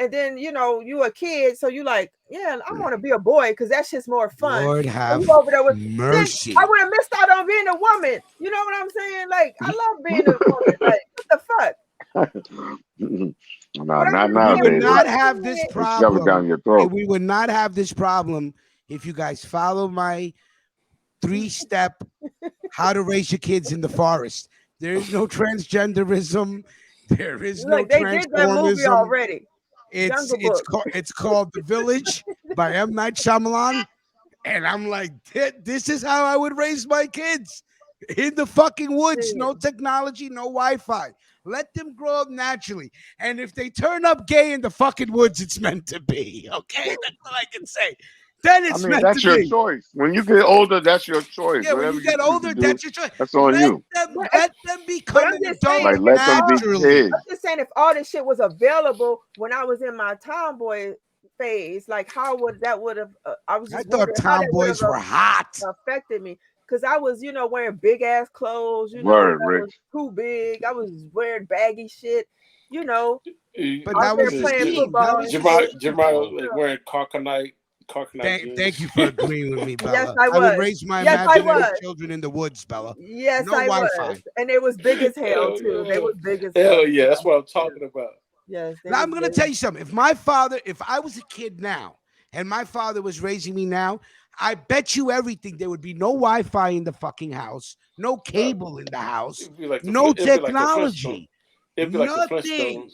And then, you a kid, so you like, yeah, I want to be a boy because that shit's more fun. Lord have mercy. I would have missed out on being a woman. You know what I'm saying? Like, I love being a woman. Like, what the fuck? No, not now. We would not have this problem. Shove it down your throat. We would not have this problem if you guys follow my 3-step how to raise your kids in the forest. There is no transgenderism. There is no they did that movie already. It's called The Village by M. Night Shyamalan, and I'm like, this is how I would raise my kids in the fucking woods. No technology, no Wi-Fi. Let them grow up naturally. And if they turn up gay in the fucking woods, it's meant to be. Okay, that's all I can say. Then it's meant that's to your be. Choice. When you get older, that's your choice. Yeah, when you get older, that's your choice. That's on you. Let them become an adult. Like, let them be kids. I'm just saying, if all this shit was available when I was in my tomboy phase, like how would that have? I thought tomboys were hot. Affected me because I was, wearing big ass clothes. Was too big. I was wearing baggy shit. But that was playing football. Jamal wearing Carcanite Thank you for agreeing with me, Bella. Yes, I would was. raise my Yes, I imaginary was. children in the woods, Bella. Yes, no I Wi-Fi. was. And they was big as hell, too. They was big as hell. Hell yeah, that's what I'm talking about. Yes. Now, I'm going to tell you something. If I was a kid now and my father was raising me now, I bet you everything there would be no Wi-Fi in the fucking house, no cable in the house, no technology, nothing.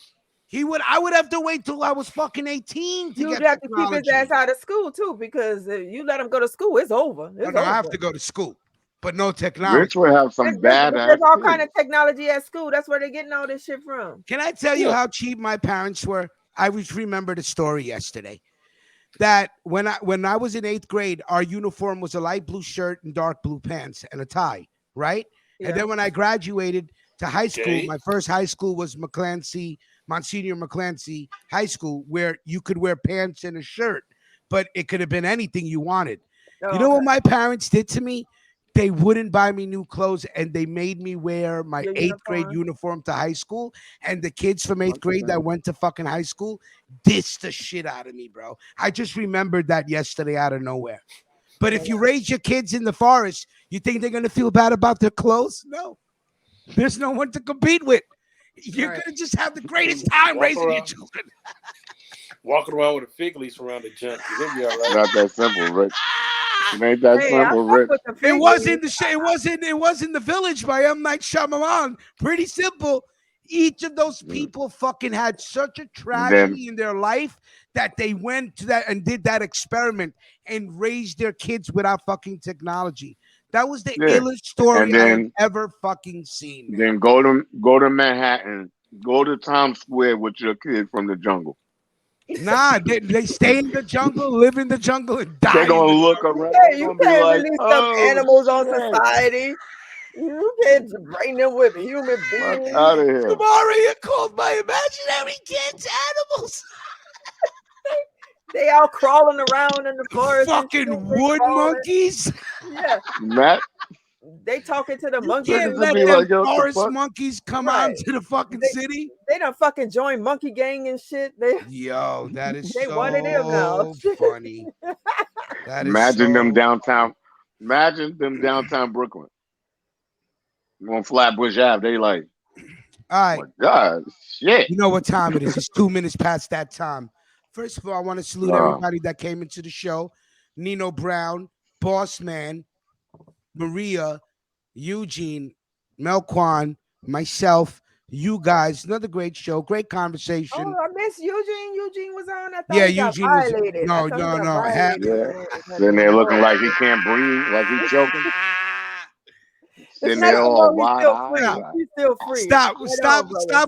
I would have to wait till I was fucking 18 to You'd get have to keep his ass out of school too, because if you let him go to school, it's over. No, I have to go to school, but no technology. Rich will have some badass. There's all kind of technology at school. That's where they're getting all this shit from. Can I tell you how cheap my parents were? I just remembered a story yesterday. That when I was in 8th grade, our uniform was a light blue shirt and dark blue pants and a tie, right? Yeah. And then when I graduated to high school, my first high school was Monsignor McClancy High School, where you could wear pants and a shirt, but it could have been anything you wanted. You know what my parents did to me? They wouldn't buy me new clothes, and they made me wear my 8th grade uniform to high school. And the kids from 8th grade that went to fucking high school dissed the shit out of me, bro. I just remembered that yesterday out of nowhere. But if you raise your kids in the forest, you think they're going to feel bad about their clothes? No. There's no one to compete with. You're going to just have the greatest time raising your children. Walking around with a fig leaf around the junk. It'll be all right. Not that simple, Rick. It ain't that simple, Rick. It was in the Village by M. Night Shyamalan. Pretty simple. Each of those people fucking had such a tragedy in their life that they went to that and did that experiment and raised their kids without fucking technology. That was the illest story I've ever fucking seen. Man. Then go to Manhattan, go to Times Square with your kid from the jungle. Nah, they stay in the jungle, live in the jungle, and die. They're gonna look around. You can't release some animals on society. You can't bring them with human beings. Out of here. Tomorrow you called my imaginary kids animals. They all crawling around in the forest. Fucking wood monkeys. Yeah. Matt. They talking to the monkeys. You can't let them forest monkeys come out to the fucking city. They done fucking joined monkey gang and shit. Yo, that is they one of them now. Funny. Imagine them downtown. Imagine them downtown Brooklyn. On Flatbush Ave, they like, all right. Oh my God, shit. You know what time it is? It's 2 minutes past that time. First of all, I want to salute everybody that came into the show. Nino Brown, Boss Man, Maria, Eugene, Melquan, myself, you guys. Another great show, great conversation. Oh, I miss Eugene. Eugene was on. I thought Eugene was Sitting there looking like he can't breathe, like he's choking. Sitting there all wide-eyed. He's still free. Stop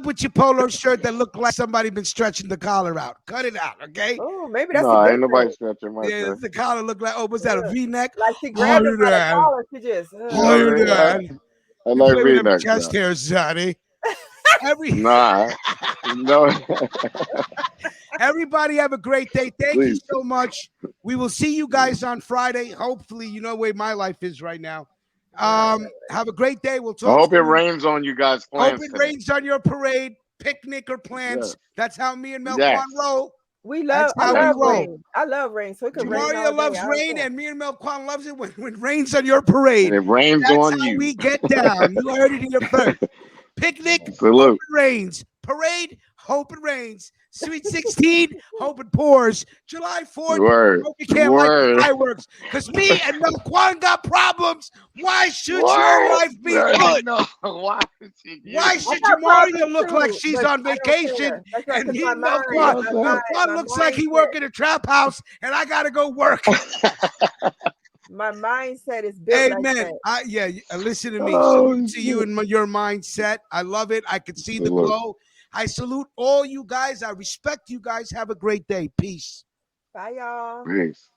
with your polo shirt that looked like somebody been stretching the collar out. Cut it out, okay? Oh, maybe that's ain't nobody stretching my shirt. The collar looked like, what's that, a V-neck? Like she grabbed him by the collar. She just. I like V-neck. Chest hairs, Johnny. No. Everybody have a great day. Thank you so much. We will see you guys on Friday. Hopefully, you know the way my life is right now. Have a great day. We'll talk. I hope it rains on you guys' plans. Hope it rains on your parade, picnic, or plans. That's how me and Melquan roll. I love rain. I love rain. So it can rain. Mario loves rain, and me and Melquan loves it when it rains on your parade. And it rains on you. We get down. You heard it here first. Picnic, hope it rains. Parade, hope it rains. Sweet 16, hope it pours. July 4th, hope you can't like fireworks. Because me and Melquan got problems. Why should your life be good? Why should Mario look like she's on vacation? And me and Melquan looks like he work in a trap house, and I got to go work. My mindset is built like that. Listen to me. Salute to you and your mindset. I love it. I can see the glow. I salute all you guys. I respect you guys. Have a great day. Peace. Bye, y'all. Peace.